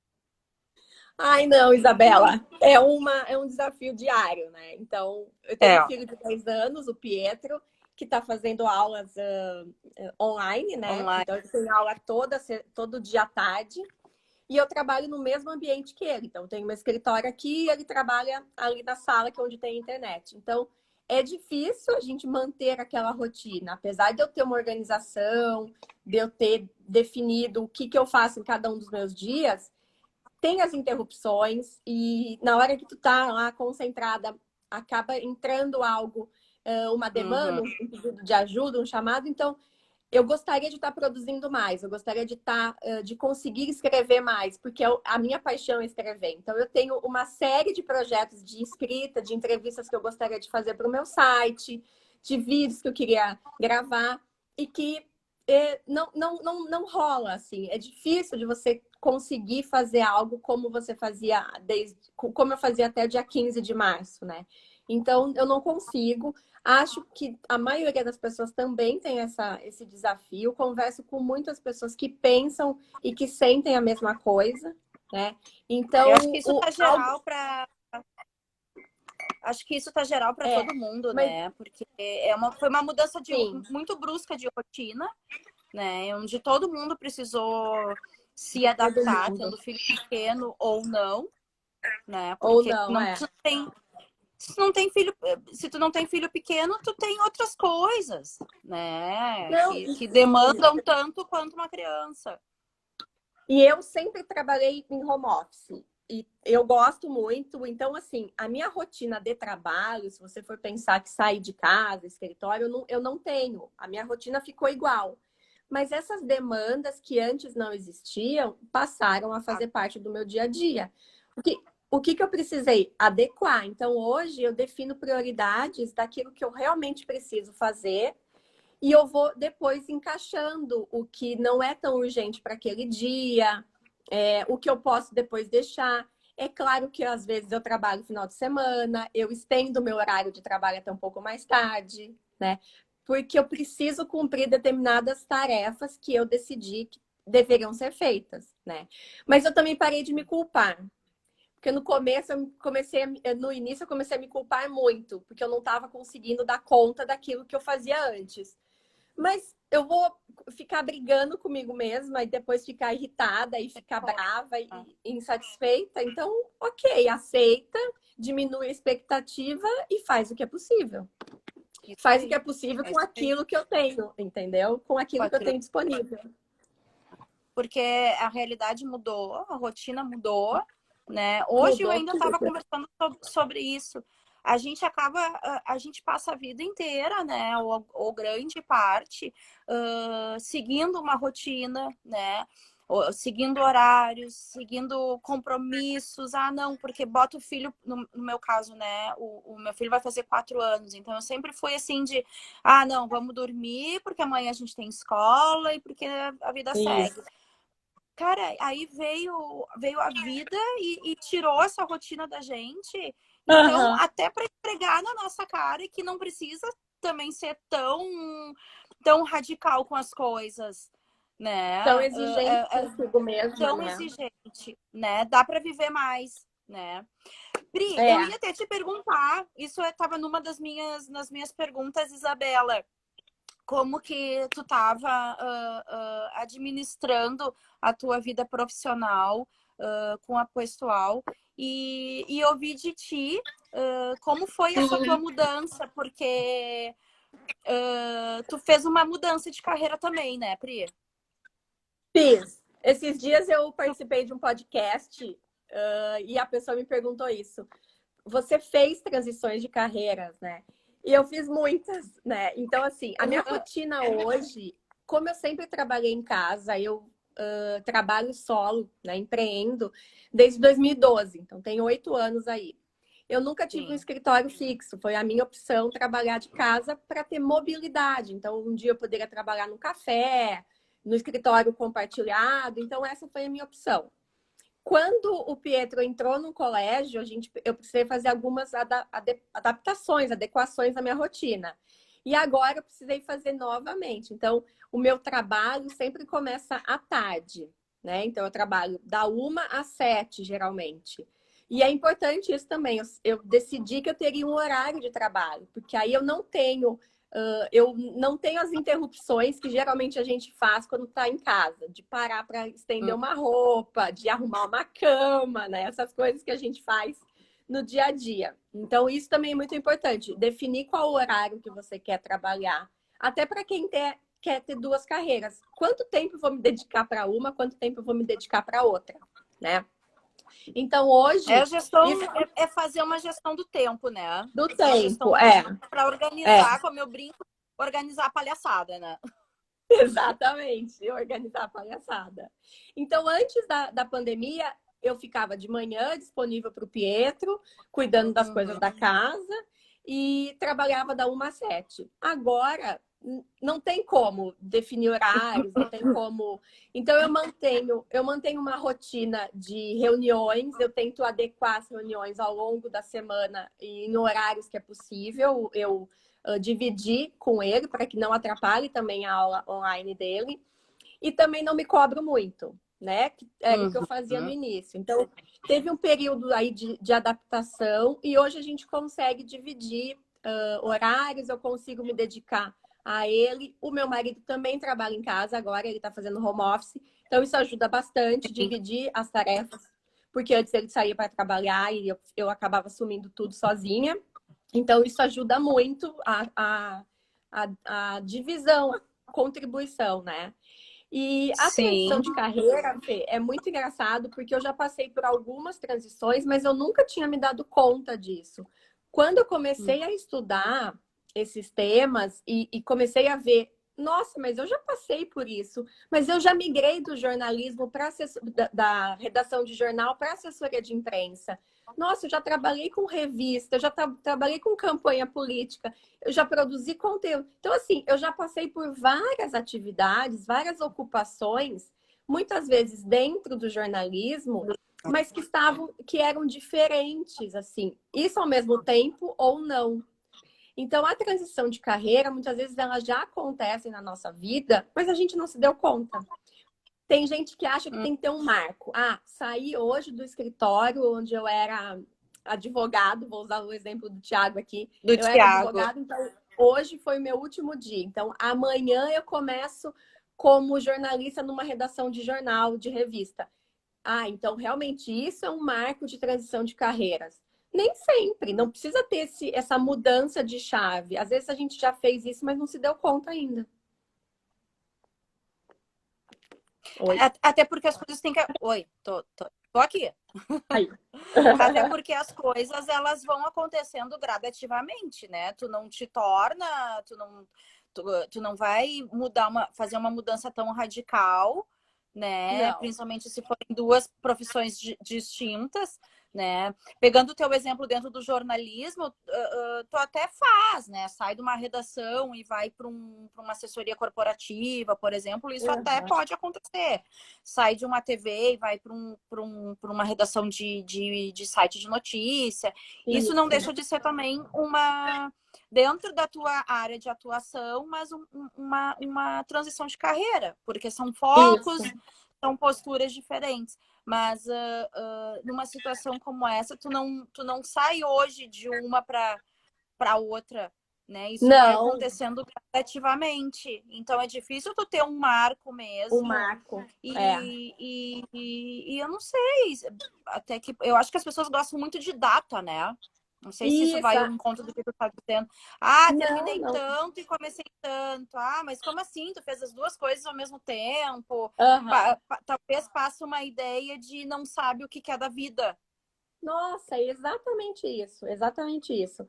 Ai, não, Isabela. É um desafio diário, né? Então, eu tenho um filho de 10 anos, o Pietro, que está fazendo aulas online, né? Online. Então, ele tem aula todo dia à tarde. E eu trabalho no mesmo ambiente que ele. Então, eu tenho meu escritório aqui e ele trabalha ali na sala, que é onde tem internet. Então, é difícil a gente manter aquela rotina. Apesar de eu ter uma organização, de eu ter definido o que eu faço em cada um dos meus dias, tem as interrupções e na hora que tu tá lá concentrada, acaba entrando algo, uma demanda, um pedido de ajuda, um chamado. Então, eu gostaria de estar produzindo mais, eu gostaria de conseguir escrever mais, porque a minha paixão é escrever. Então, eu tenho uma série de projetos de escrita, de entrevistas que eu gostaria de fazer para o meu site, de vídeos que eu queria gravar e que não rola, assim. É difícil de você conseguir fazer algo como você fazia como eu fazia até o dia 15 de março, né? Então, eu não consigo. Acho que a maioria das pessoas também tem esse desafio. Converso com muitas pessoas que pensam e que sentem a mesma coisa, né? Então, eu acho que isso tá geral para Acho que isso tá geral para todo mundo, né? Porque foi uma mudança muito brusca de rotina, né? Onde todo mundo precisou se adaptar, tendo filho pequeno ou não, né? Porque ou não, se tu não tem filho pequeno, tu tem outras coisas, né? Não, que demandam tanto quanto uma criança. E eu sempre trabalhei em home office. E eu gosto muito. Então, assim, a minha rotina de trabalho, se você for pensar que sair de casa, escritório, eu não tenho. A minha rotina ficou igual. Mas essas demandas que antes não existiam, passaram a fazer parte do meu dia a dia. O que eu precisei? Adequar. Então, hoje eu defino prioridades daquilo que eu realmente preciso fazer e eu vou depois encaixando o que não é tão urgente para aquele dia, o que eu posso depois deixar. É claro que às vezes eu trabalho no final de semana, eu estendo meu horário de trabalho até um pouco mais tarde, né? Porque eu preciso cumprir determinadas tarefas que eu decidi que deveriam ser feitas, né? Mas eu também parei de me culpar. Porque no início eu comecei a me culpar muito, porque eu não estava conseguindo dar conta daquilo que eu fazia antes. Mas eu vou ficar brigando comigo mesma e depois ficar irritada e ficar brava e insatisfeita. Então, ok, aceita, diminui a expectativa e faz o que é possível. Faz o que é possível com aquilo que eu tenho, entendeu? Com aquilo que eu tenho disponível. Porque a realidade mudou, a rotina mudou, né? Hoje eu ainda estava conversando sobre isso. A gente passa a vida inteira, né? Ou grande parte, seguindo uma rotina, né? Seguindo horários, seguindo compromissos. Ah, não, porque bota o filho, no meu caso, né? O meu filho vai fazer 4 anos, então eu sempre fui assim ah, não, vamos dormir, porque amanhã a gente tem escola e porque a vida segue. Cara, aí veio a vida e tirou essa rotina da gente. Então, até para esfregar na nossa cara que não precisa também ser tão tão radical com as coisas, né? Tão exigente consigo mesmo, tão né? exigente, né? Dá para viver mais, né? Pri, eu ia até te perguntar, isso estava numa nas minhas perguntas, Isabela, como que tu estava administrando a tua vida profissional com a pessoal e ouvi de ti como foi essa tua mudança, porque tu fez uma mudança de carreira também, né, Pri? Fiz. Esses dias eu participei de um podcast e a pessoa me perguntou isso. Você fez transições de carreiras, né? E eu fiz muitas, né? Então, assim, a minha rotina hoje, como eu sempre trabalhei em casa, eu trabalho solo, né? Empreendo desde 2012, então tem 8 anos aí. Eu nunca tive um escritório fixo, foi a minha opção trabalhar de casa para ter mobilidade. Então, um dia eu poderia trabalhar no café, no escritório compartilhado, então essa foi a minha opção. Quando o Pietro entrou no colégio, eu precisei fazer algumas adaptações, adequações na minha rotina. E agora eu precisei fazer novamente. Então, o meu trabalho sempre começa à tarde, né? Então, eu trabalho da 1 às 7, geralmente. E é importante isso também. Eu decidi que eu teria um horário de trabalho, porque aí eu não tenho as interrupções que geralmente a gente faz quando está em casa, de parar para estender uma roupa, de arrumar uma cama, né? Essas coisas que a gente faz no dia a dia. Então, isso também é muito importante. Definir qual horário que você quer trabalhar. Até para quem quer ter 2 carreiras. Quanto tempo eu vou me dedicar para uma, quanto tempo eu vou me dedicar para outra, né? Então, hoje... É fazer uma gestão do tempo, né? Do tempo, para organizar, como eu brinco, organizar a palhaçada, né? Exatamente, organizar a palhaçada. Então, antes da pandemia, eu ficava de manhã disponível para o Pietro, cuidando das coisas da casa, e trabalhava da 1 às 7. Agora, não tem como definir horários, não tem como. Então, eu mantenho uma rotina de reuniões, eu tento adequar as reuniões ao longo da semana e em horários que é possível. Eu dividir com ele para que não atrapalhe também a aula online dele. E também não me cobro muito, né? Que era o que eu fazia no início. Então, teve um período aí de adaptação e hoje a gente consegue dividir horários, eu consigo me dedicar a ele. O meu marido também trabalha em casa agora, ele está fazendo home office. Então, isso ajuda bastante, dividir as tarefas. Porque antes ele saía para trabalhar e eu acabava assumindo tudo sozinha. Então, isso ajuda muito a divisão, a contribuição, né? E a transição de carreira, Fê, é muito engraçado, porque eu já passei por algumas transições, mas eu nunca tinha me dado conta disso. Quando eu comecei a estudar esses temas e comecei a ver, nossa, mas eu já passei por isso, mas eu já migrei do jornalismo para da redação de jornal para assessoria de imprensa. Nossa, eu já trabalhei com revista, eu já trabalhei com campanha política, eu já produzi conteúdo. Então, assim, eu já passei por várias atividades, várias ocupações, muitas vezes dentro do jornalismo, mas que eram diferentes, assim, isso ao mesmo tempo ou não. Então, a transição de carreira, muitas vezes, ela já acontece na nossa vida, mas a gente não se deu conta. Tem gente que acha que tem que ter um marco. Ah, saí hoje do escritório onde eu era advogado, vou usar o exemplo do Thiago aqui. Era advogado, então hoje foi o meu último dia. Então, amanhã eu começo como jornalista numa redação de jornal, de revista. Ah, então realmente isso é um marco de transição de carreiras. Nem sempre, não precisa ter essa mudança de chave. Às vezes a gente já fez isso, mas não se deu conta ainda. Oi. Até porque as coisas têm que... Oi, tô aqui. Aí. Até porque as coisas, elas vão acontecendo gradativamente, né? Tu não te torna... Tu não vai fazer uma mudança tão radical, né? Não. Principalmente se forem 2 profissões distintas, né? Pegando o teu exemplo dentro do jornalismo, tu até faz, né? Sai de uma redação e vai para uma assessoria corporativa, por exemplo, isso até pode acontecer. Sai de uma TV e vai para uma redação de site de notícia. Isso não deixa de ser também dentro da tua área de atuação, mas uma transição de carreira, porque são focos, são posturas diferentes. Mas numa situação como essa, tu não sai hoje de uma para outra, né? Isso vai acontecendo gradativamente. Então é difícil tu ter um marco mesmo. Um marco. E eu não sei, até que eu acho que as pessoas gostam muito de data, né? Não sei se isso vai ao encontro do que tu tá dizendo. Terminei tanto e comecei tanto. Mas como assim? Tu fez as duas coisas ao mesmo tempo? Talvez passe uma ideia de não sabe o que é da vida. Nossa, exatamente isso. Exatamente isso.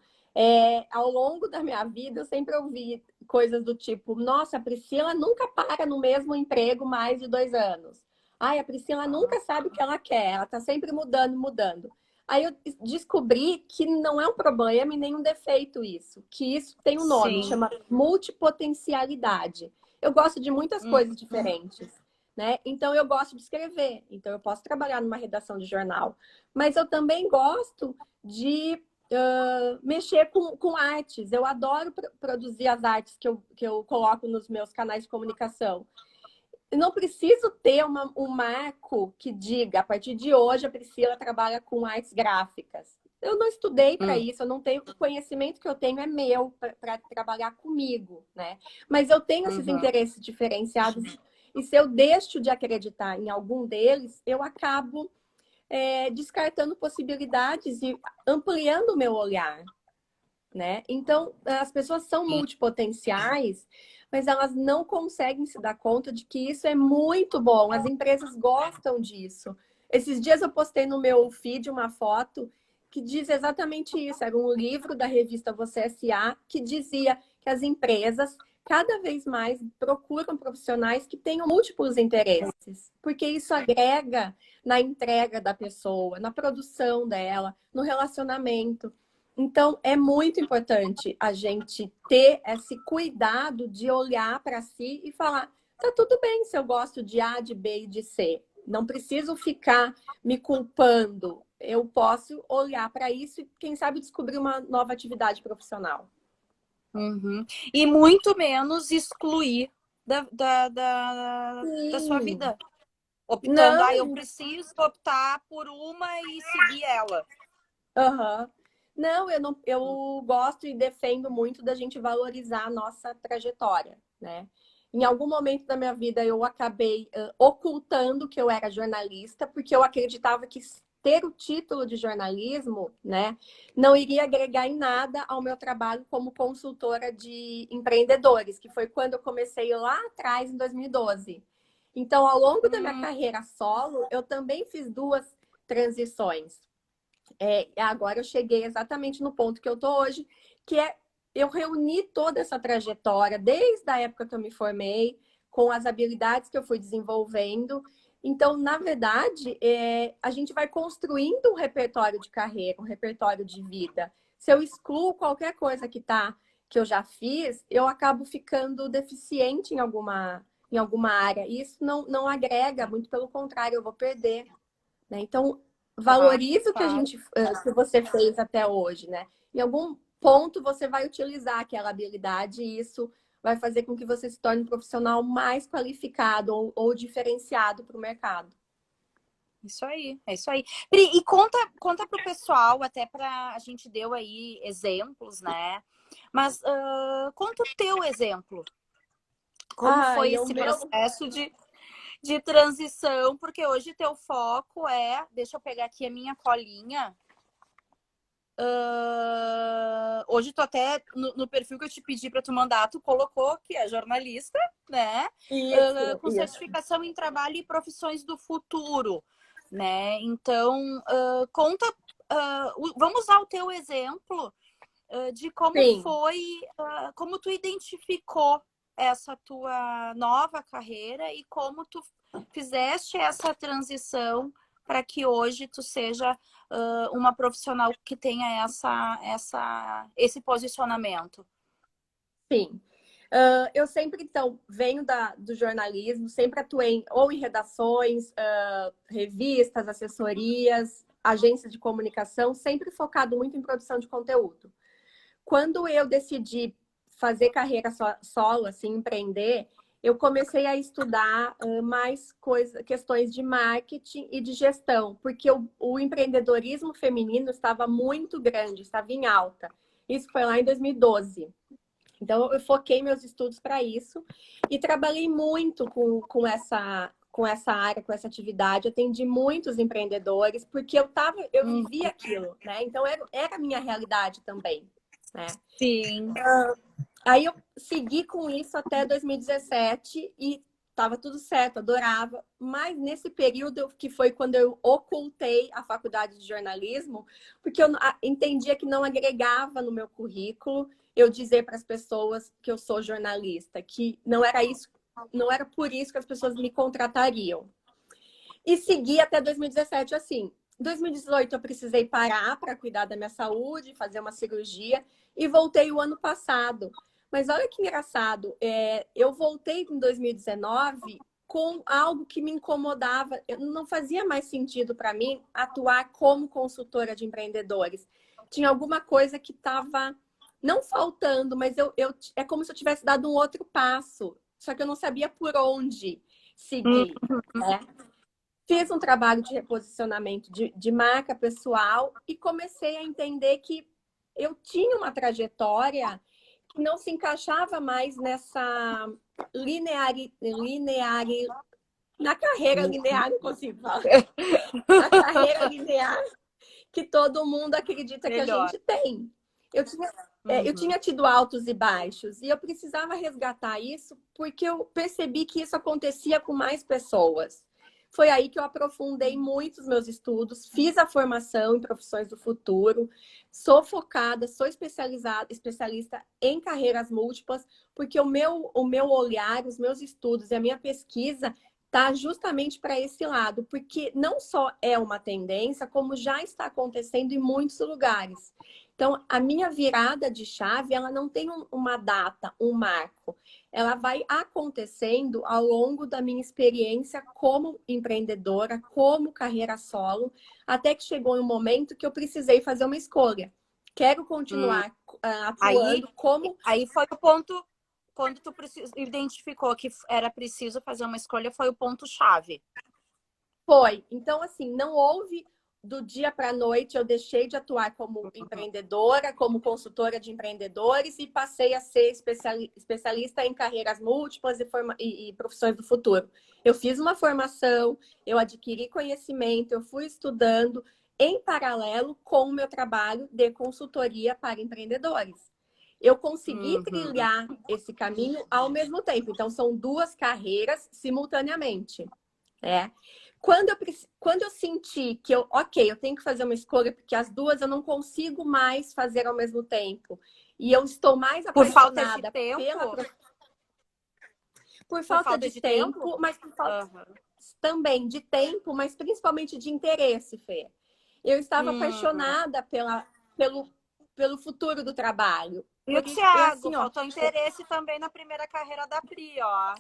Ao longo da minha vida, eu sempre ouvi coisas do tipo: nossa, a Priscila nunca para no mesmo emprego mais de 2 anos. A Priscila nunca sabe o que ela quer. Ela tá sempre mudando. Aí eu descobri que não é um problema e nem um defeito isso. Que isso tem um nome, chama multipotencialidade. Eu gosto de muitas coisas diferentes, né? Então eu gosto de escrever. Então eu posso trabalhar numa redação de jornal. Mas eu também gosto de mexer com artes. Eu adoro produzir as artes que eu coloco nos meus canais de comunicação. Eu não preciso ter um marco que diga: a partir de hoje a Priscila trabalha com artes gráficas. Eu não estudei para isso, eu não tenho, o conhecimento que eu tenho é meu para trabalhar comigo, né? Mas eu tenho esses interesses diferenciados e se eu deixo de acreditar em algum deles, eu acabo descartando possibilidades e ampliando o meu olhar, né? Então, as pessoas são multipotenciais, mas elas não conseguem se dar conta de que isso é muito bom. As empresas gostam disso. Esses dias eu postei no meu feed uma foto que diz exatamente isso. Era um livro da revista Você S.A. que dizia que as empresas cada vez mais procuram profissionais que tenham múltiplos interesses, porque isso agrega na entrega da pessoa, na produção dela, no relacionamento. Então, é muito importante a gente ter esse cuidado de olhar para si e falar: tá tudo bem se eu gosto de A, de B e de C. Não preciso ficar me culpando. Eu posso olhar para isso e, quem sabe, descobrir uma nova atividade profissional. E muito menos excluir da sua vida. Optando, eu preciso optar por uma e seguir ela. Não, eu gosto e defendo muito da gente valorizar a nossa trajetória, né? Em algum momento da minha vida eu acabei ocultando que eu era jornalista, porque eu acreditava que ter o título de jornalismo, né, não iria agregar em nada ao meu trabalho como consultora de empreendedores, que foi quando eu comecei lá atrás, em 2012. Então, ao longo da minha carreira solo, eu também fiz 2 transições. Agora eu cheguei exatamente no ponto que eu tô hoje, que é eu reuni toda essa trajetória, desde a época que eu me formei, com as habilidades que eu fui desenvolvendo. Então, na verdade, a gente vai construindo um repertório de carreira, um repertório de vida. Se eu excluo qualquer coisa que eu já fiz, eu acabo ficando deficiente em alguma área. E isso não agrega, muito pelo contrário, eu vou perder, né? Então, valorize o que você fez até hoje, né? Em algum ponto você vai utilizar aquela habilidade e isso vai fazer com que você se torne um profissional mais qualificado ou diferenciado para o mercado. Isso aí, é isso aí. Pri, e conta pro pessoal, até a gente deu aí exemplos, né? Mas conta o teu exemplo. Como foi esse processo de transição? Porque hoje teu foco deixa eu pegar aqui a minha colinha. Hoje tu até no perfil que eu te pedi para tu mandar, tu colocou que é jornalista, né? Com certificação em trabalho e profissões do futuro, né? Então, conta, vamos usar o teu exemplo de como foi, como tu identificou essa tua nova carreira e como tu fizeste essa transição para que hoje tu seja uma profissional que tenha esse posicionamento? Sim. Eu sempre, então, venho do jornalismo, sempre atuei ou em redações, revistas, assessorias, agências de comunicação, sempre focado muito em produção de conteúdo. Quando eu decidi fazer carreira solo, assim, empreender, eu comecei a estudar mais questões de marketing e de gestão, porque o empreendedorismo feminino estava muito grande, estava em alta. Isso foi lá em 2012. Então, eu foquei meus estudos para isso e trabalhei muito com essa área, com essa atividade. Atendi muitos empreendedores, porque eu vivia aquilo, né? Então, era a minha realidade também, né? Sim. Aí eu segui com isso até 2017 e estava tudo certo, adorava. Mas nesse período, que foi quando eu ocultei a faculdade de jornalismo, porque eu entendia que não agregava no meu currículo eu dizer para as pessoas que eu sou jornalista, que não era isso, não era por isso que as pessoas me contratariam. E segui até 2017 assim. Em 2018 eu precisei parar para cuidar da minha saúde, fazer uma cirurgia e voltei o ano passado. Mas olha que engraçado, eu voltei em 2019 com algo que me incomodava. Não fazia mais sentido para mim atuar como consultora de empreendedores. Tinha alguma coisa que estava não faltando, mas é como se eu tivesse dado um outro passo. Só que eu não sabia por onde seguir, né? Fiz um trabalho de reposicionamento de marca pessoal e comecei a entender que eu tinha uma trajetória que não se encaixava mais nessa na carreira linear, não consigo falar. Na carreira linear que todo mundo acredita que a gente tem. Eu tinha tido altos e baixos e eu precisava resgatar isso porque eu percebi que isso acontecia com mais pessoas. Foi aí que eu aprofundei muito os meus estudos, fiz a formação em profissões do futuro, sou focada, sou especialista em carreiras múltiplas, porque o meu olhar, os meus estudos e a minha pesquisa tá justamente para esse lado, porque não só é uma tendência, como já está acontecendo em muitos lugares. Então, a minha virada de chave, ela não tem uma data, um marco. Ela vai acontecendo ao longo da minha experiência como empreendedora, como carreira solo, até que chegou um momento que eu precisei fazer uma escolha. Quero continuar atuando como... Aí foi o ponto, quando tu identificou que era preciso fazer uma escolha, foi o ponto-chave. Foi. Então, assim, não houve do dia para a noite, eu deixei de atuar como empreendedora, como consultora de empreendedores e passei a ser especialista em carreiras múltiplas e profissões do futuro. Eu fiz uma formação, eu adquiri conhecimento, eu fui estudando em paralelo com o meu trabalho de consultoria para empreendedores. Eu consegui trilhar esse caminho ao mesmo tempo. Então, são duas carreiras simultaneamente, né? Quando eu senti que eu tenho que fazer uma escolha, porque as duas eu não consigo mais fazer ao mesmo tempo. E eu estou mais apaixonada por falta de tempo, mas por falta também de tempo, mas principalmente de interesse, Fê. Eu estava apaixonada pelo futuro do trabalho. E o Thiago, faltou interesse também na primeira carreira da Pri, ó.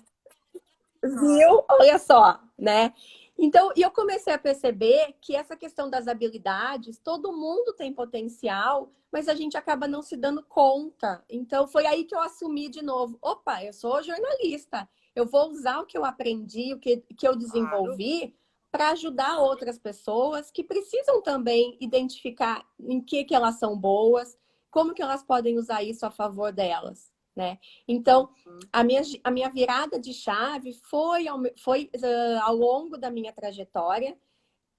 Viu? Olha só, né? Então, e eu comecei a perceber que essa questão das habilidades, todo mundo tem potencial, mas a gente acaba não se dando conta. Então, foi aí que eu assumi de novo. Opa, eu sou jornalista. Eu vou usar o que eu aprendi, o que eu desenvolvi para ajudar outras pessoas que precisam também identificar em que elas são boas, como que elas podem usar isso a favor delas. Né? Então, a minha virada de chave foi ao longo da minha trajetória,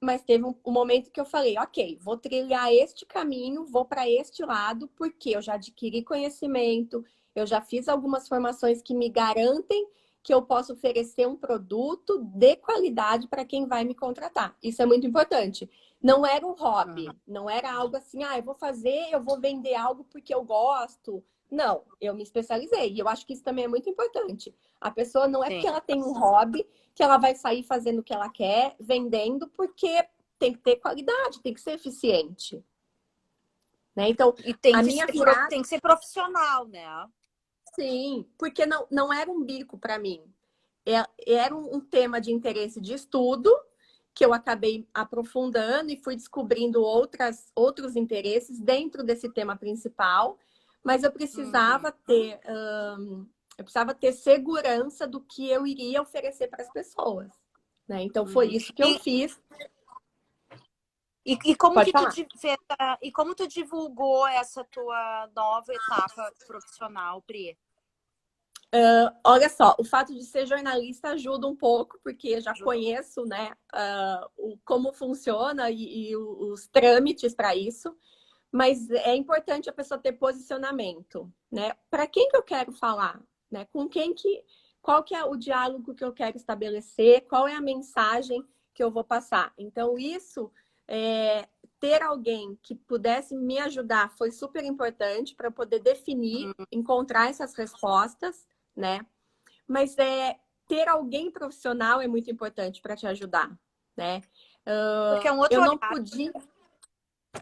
mas teve um momento que eu falei, ok, vou trilhar este caminho, vou para este lado, porque eu já adquiri conhecimento, eu já fiz algumas formações que me garantem que eu posso oferecer um produto de qualidade para quem vai me contratar. Isso é muito importante. Não era um hobby, não era algo assim, eu vou vender algo porque eu gosto. Não, eu me especializei. E eu acho que isso também é muito importante. A pessoa não é porque ela tem um hobby que ela vai sair fazendo o que ela quer, vendendo, porque tem que ter qualidade, tem que ser eficiente. Né? Então, e tem que ser profissional, né? Sim, porque não era um bico para mim. Era um tema de interesse de estudo que eu acabei aprofundando e fui descobrindo outros interesses dentro desse tema principal, mas eu precisava ter segurança do que eu iria oferecer para as pessoas. Né? Então, foi isso que eu fiz. E como tu divulgou essa tua nova etapa profissional, Pri? Olha só, o fato de ser jornalista ajuda um pouco, porque eu já conheço, né, como funciona e os trâmites para isso, mas é importante a pessoa ter posicionamento, né? Para quem que eu quero falar, né? Qual que é o diálogo que eu quero estabelecer, qual é a mensagem que eu vou passar. Então, isso, ter alguém que pudesse me ajudar foi super importante para poder definir, encontrar essas respostas, né? Mas ter alguém profissional é muito importante para te ajudar, né? Porque é um outro eu não olhar. podia.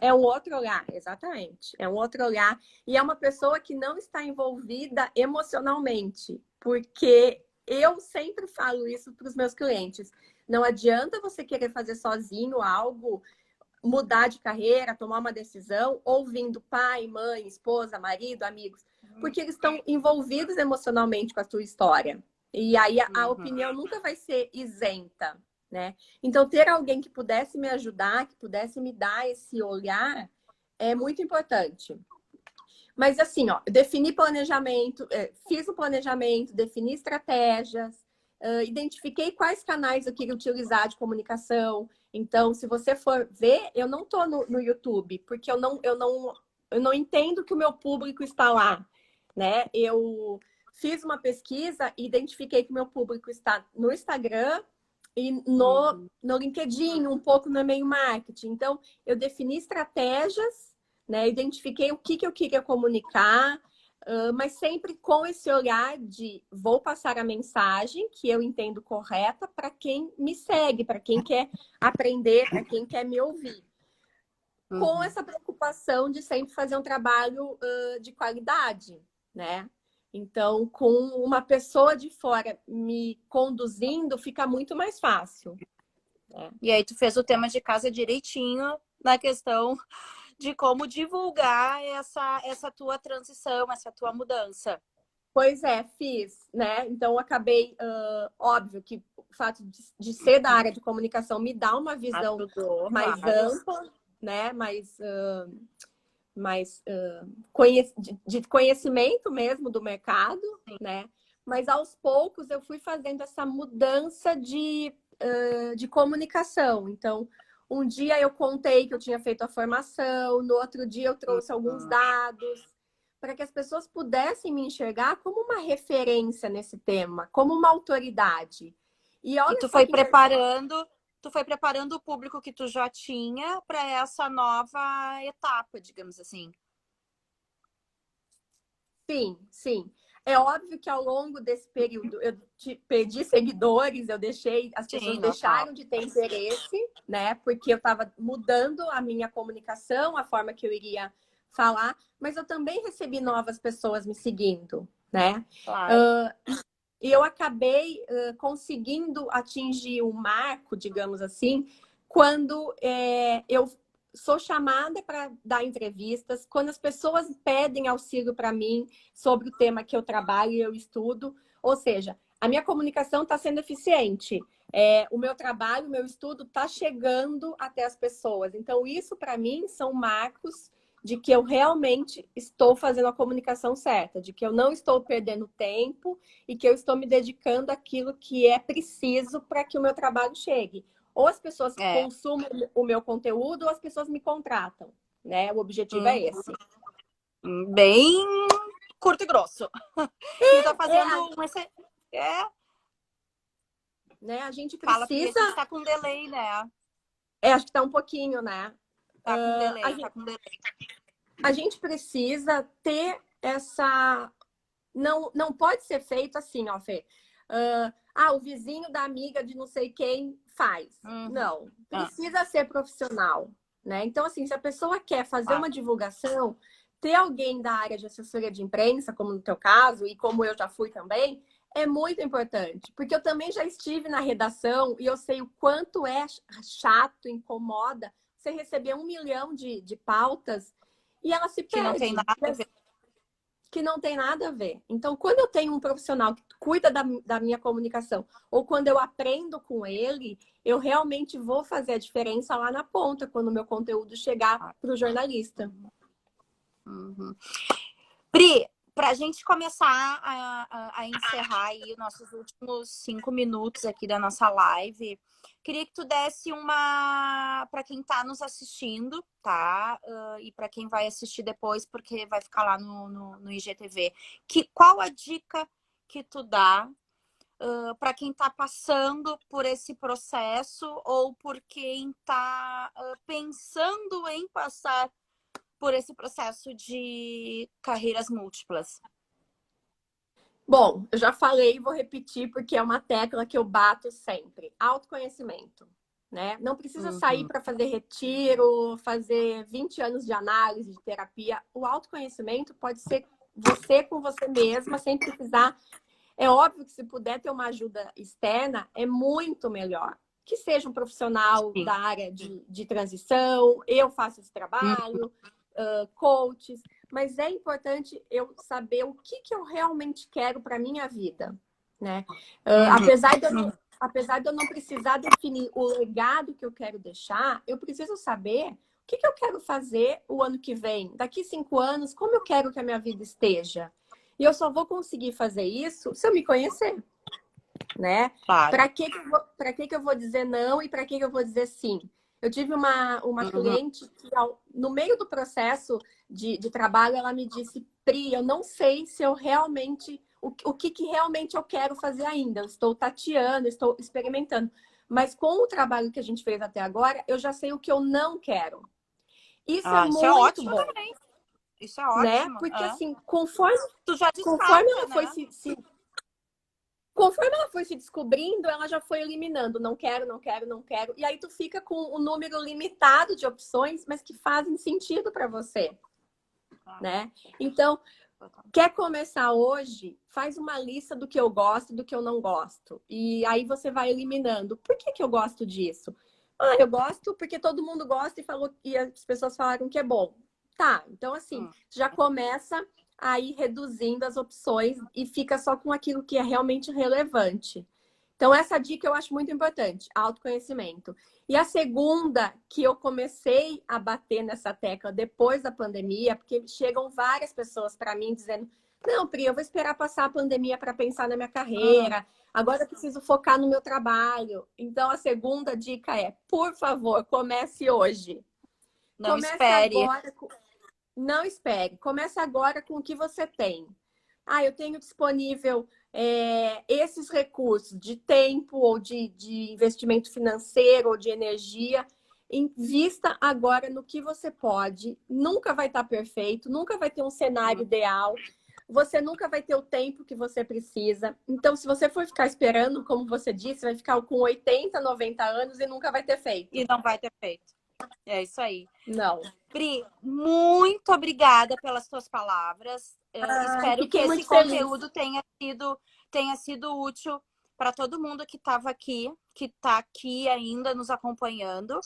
É um outro olhar, exatamente. É um outro olhar. E é uma pessoa que não está envolvida emocionalmente, porque eu sempre falo isso para os meus clientes. Não adianta você querer fazer sozinho algo, mudar de carreira, tomar uma decisão, ouvindo pai, mãe, esposa, marido, amigos, porque eles estão envolvidos emocionalmente com a tua história. E aí a opinião nunca vai ser isenta, né? Então, ter alguém que pudesse me ajudar, que pudesse me dar esse olhar, é muito importante. Mas assim, ó, defini planejamento, fiz o planejamento, defini estratégias, identifiquei quais canais eu queria utilizar de comunicação. Então, se você for ver, eu não estou no YouTube, porque eu não entendo que o meu público está lá, né? Eu fiz uma pesquisa e identifiquei que o meu público está no Instagram e no LinkedIn, um pouco no e-mail marketing. Então, eu defini estratégias, né? Identifiquei o que eu queria comunicar, mas sempre com esse olhar de vou passar a mensagem que eu entendo correta para quem me segue, para quem quer aprender, para quem quer me ouvir. Com essa preocupação de sempre fazer um trabalho de qualidade, né? Então, com uma pessoa de fora me conduzindo, fica muito mais fácil. Né? E aí tu fez o tema de casa direitinho na questão de como divulgar essa tua transição, essa tua mudança. Pois é, fiz, né? Então, acabei, óbvio que o fato de ser da área de comunicação me dá uma visão mais ampla, né? De conhecimento mesmo do mercado, né? Mas aos poucos eu fui fazendo essa mudança de comunicação. Então, um dia eu contei que eu tinha feito a formação, no outro dia eu trouxe alguns dados, para que as pessoas pudessem me enxergar como uma referência nesse tema, como uma autoridade. E tu foi preparando o público que tu já tinha para essa nova etapa, digamos assim. Sim, sim. É óbvio que ao longo desse período eu perdi seguidores, as pessoas deixaram de ter interesse, né? Porque eu estava mudando a minha comunicação, a forma que eu iria falar, mas eu também recebi novas pessoas me seguindo, né? Claro. E eu acabei conseguindo atingir um marco, digamos assim, quando eu sou chamada para dar entrevistas, quando as pessoas pedem auxílio para mim sobre o tema que eu trabalho e eu estudo. Ou seja, a minha comunicação está sendo eficiente. O meu trabalho, o meu estudo está chegando até as pessoas. Então, isso para mim são marcos de que eu realmente estou fazendo a comunicação certa, de que eu não estou perdendo tempo e que eu estou me dedicando àquilo que é preciso para que o meu trabalho chegue. Ou as pessoas consumem o meu conteúdo ou as pessoas me contratam, né? O objetivo é esse. Bem curto e grosso. E tá fazendo né? A gente precisa... Fala, a gente tá com delay, né? Acho que tá um pouquinho, né? Tá com delay, tá com delay. A gente precisa ter essa... Não pode ser feito assim, ó, Fê. O vizinho da amiga de não sei quem faz. Não, precisa ser profissional, né? Então, assim, se a pessoa quer fazer uma divulgação, ter alguém da área de assessoria de imprensa, como no teu caso, e como eu já fui também, é muito importante. Porque eu também já estive na redação e eu sei o quanto é chato, incomoda você receber 1 milhão de pautas e ela se perde. Que não tem nada a ver. Que não tem nada a ver. Então, quando eu tenho um profissional que cuida da minha comunicação, ou quando eu aprendo com ele, eu realmente vou fazer a diferença lá na ponta, quando o meu conteúdo chegar para o jornalista. Pri, para a gente começar a encerrar aí os nossos últimos 5 minutos aqui da nossa live, queria que tu desse uma para quem está nos assistindo, tá? E para quem vai assistir depois, porque vai ficar lá no IGTV. Qual a dica que tu dá para quem está passando por esse processo ou por quem está pensando em passar por esse processo de carreiras múltiplas? Bom, eu já falei e vou repetir porque é uma tecla que eu bato sempre. Autoconhecimento, né? Não precisa sair para fazer retiro, fazer 20 anos de análise, de terapia. O autoconhecimento pode ser você com você mesma, sem precisar. É óbvio que se puder ter uma ajuda externa, é muito melhor. Que seja um profissional da área de transição, eu faço esse trabalho, coaches, mas é importante eu saber o que eu realmente quero para a minha vida, né? Apesar de eu não precisar definir o legado que eu quero deixar, eu preciso saber o que eu quero fazer o ano que vem, daqui 5 anos, como eu quero que a minha vida esteja. E eu só vou conseguir fazer isso se eu me conhecer, né? Claro. Para que eu vou dizer não e para que eu vou dizer sim? Eu tive uma cliente que, no meio do processo de trabalho, ela me disse: Pri, eu não sei se eu realmente... O que realmente eu quero fazer ainda. Eu estou tateando, estou experimentando. Mas com o trabalho que a gente fez até agora, eu já sei o que eu não quero. Isso é muito ótimo bom. Também. Isso é ótimo. Né? Porque assim, conforme ela foi conforme ela foi se descobrindo, ela já foi eliminando. Não quero, não quero, não quero. E aí tu fica com um número limitado de opções, mas que fazem sentido para você. Né? Então, quer começar hoje? Faz uma lista do que eu gosto e do que eu não gosto. E aí você vai eliminando. Por que eu gosto disso? Eu gosto porque todo mundo gosta e as pessoas falaram que é bom. Tá, então assim, já começa a ir reduzindo as opções e fica só com aquilo que é realmente relevante. Então, essa dica eu acho muito importante, autoconhecimento. E a segunda, que eu comecei a bater nessa tecla depois da pandemia, porque chegam várias pessoas para mim dizendo: não, Pri, eu vou esperar passar a pandemia para pensar na minha carreira, agora eu preciso focar no meu trabalho. Então, a segunda dica é, por favor, comece hoje. Não espere. Não espere. Comece agora com o que você tem. Eu tenho disponível esses recursos de tempo ou de investimento financeiro ou de energia. Invista agora no que você pode. Nunca vai estar perfeito, nunca vai ter um cenário ideal. Você nunca vai ter o tempo que você precisa. Então, se você for ficar esperando, como você disse, vai ficar com 80, 90 anos e nunca vai ter feito. E não vai ter feito. É isso aí. Não. Pri, muito obrigada pelas tuas palavras. Espero que esse conteúdo tenha sido útil para todo mundo que estava aqui, que está aqui ainda nos acompanhando.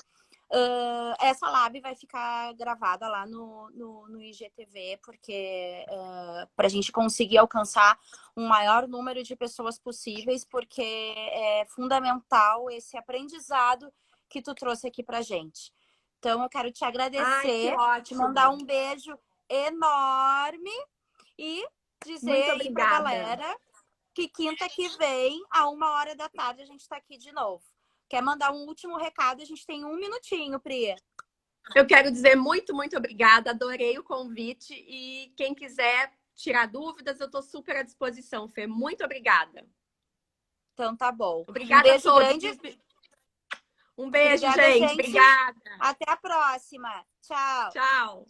Essa live vai ficar gravada lá no IGTV, porque para a gente conseguir alcançar um maior número de pessoas possíveis, porque é fundamental esse aprendizado que tu trouxe aqui para a gente. Então, eu quero te agradecer, te mandar um beijo enorme e dizer aí pra galera que quinta que vem, à 1h da tarde, a gente tá aqui de novo. Quer mandar um último recado? A gente tem 1 minutinho, Pri. Eu quero dizer muito, muito obrigada. Adorei o convite. E quem quiser tirar dúvidas, eu tô super à disposição, Fê. Muito obrigada. Então, tá bom. Obrigada um beijo a todos. grande. Um beijo, Obrigada, gente. Obrigada. Até a próxima. Tchau. Tchau.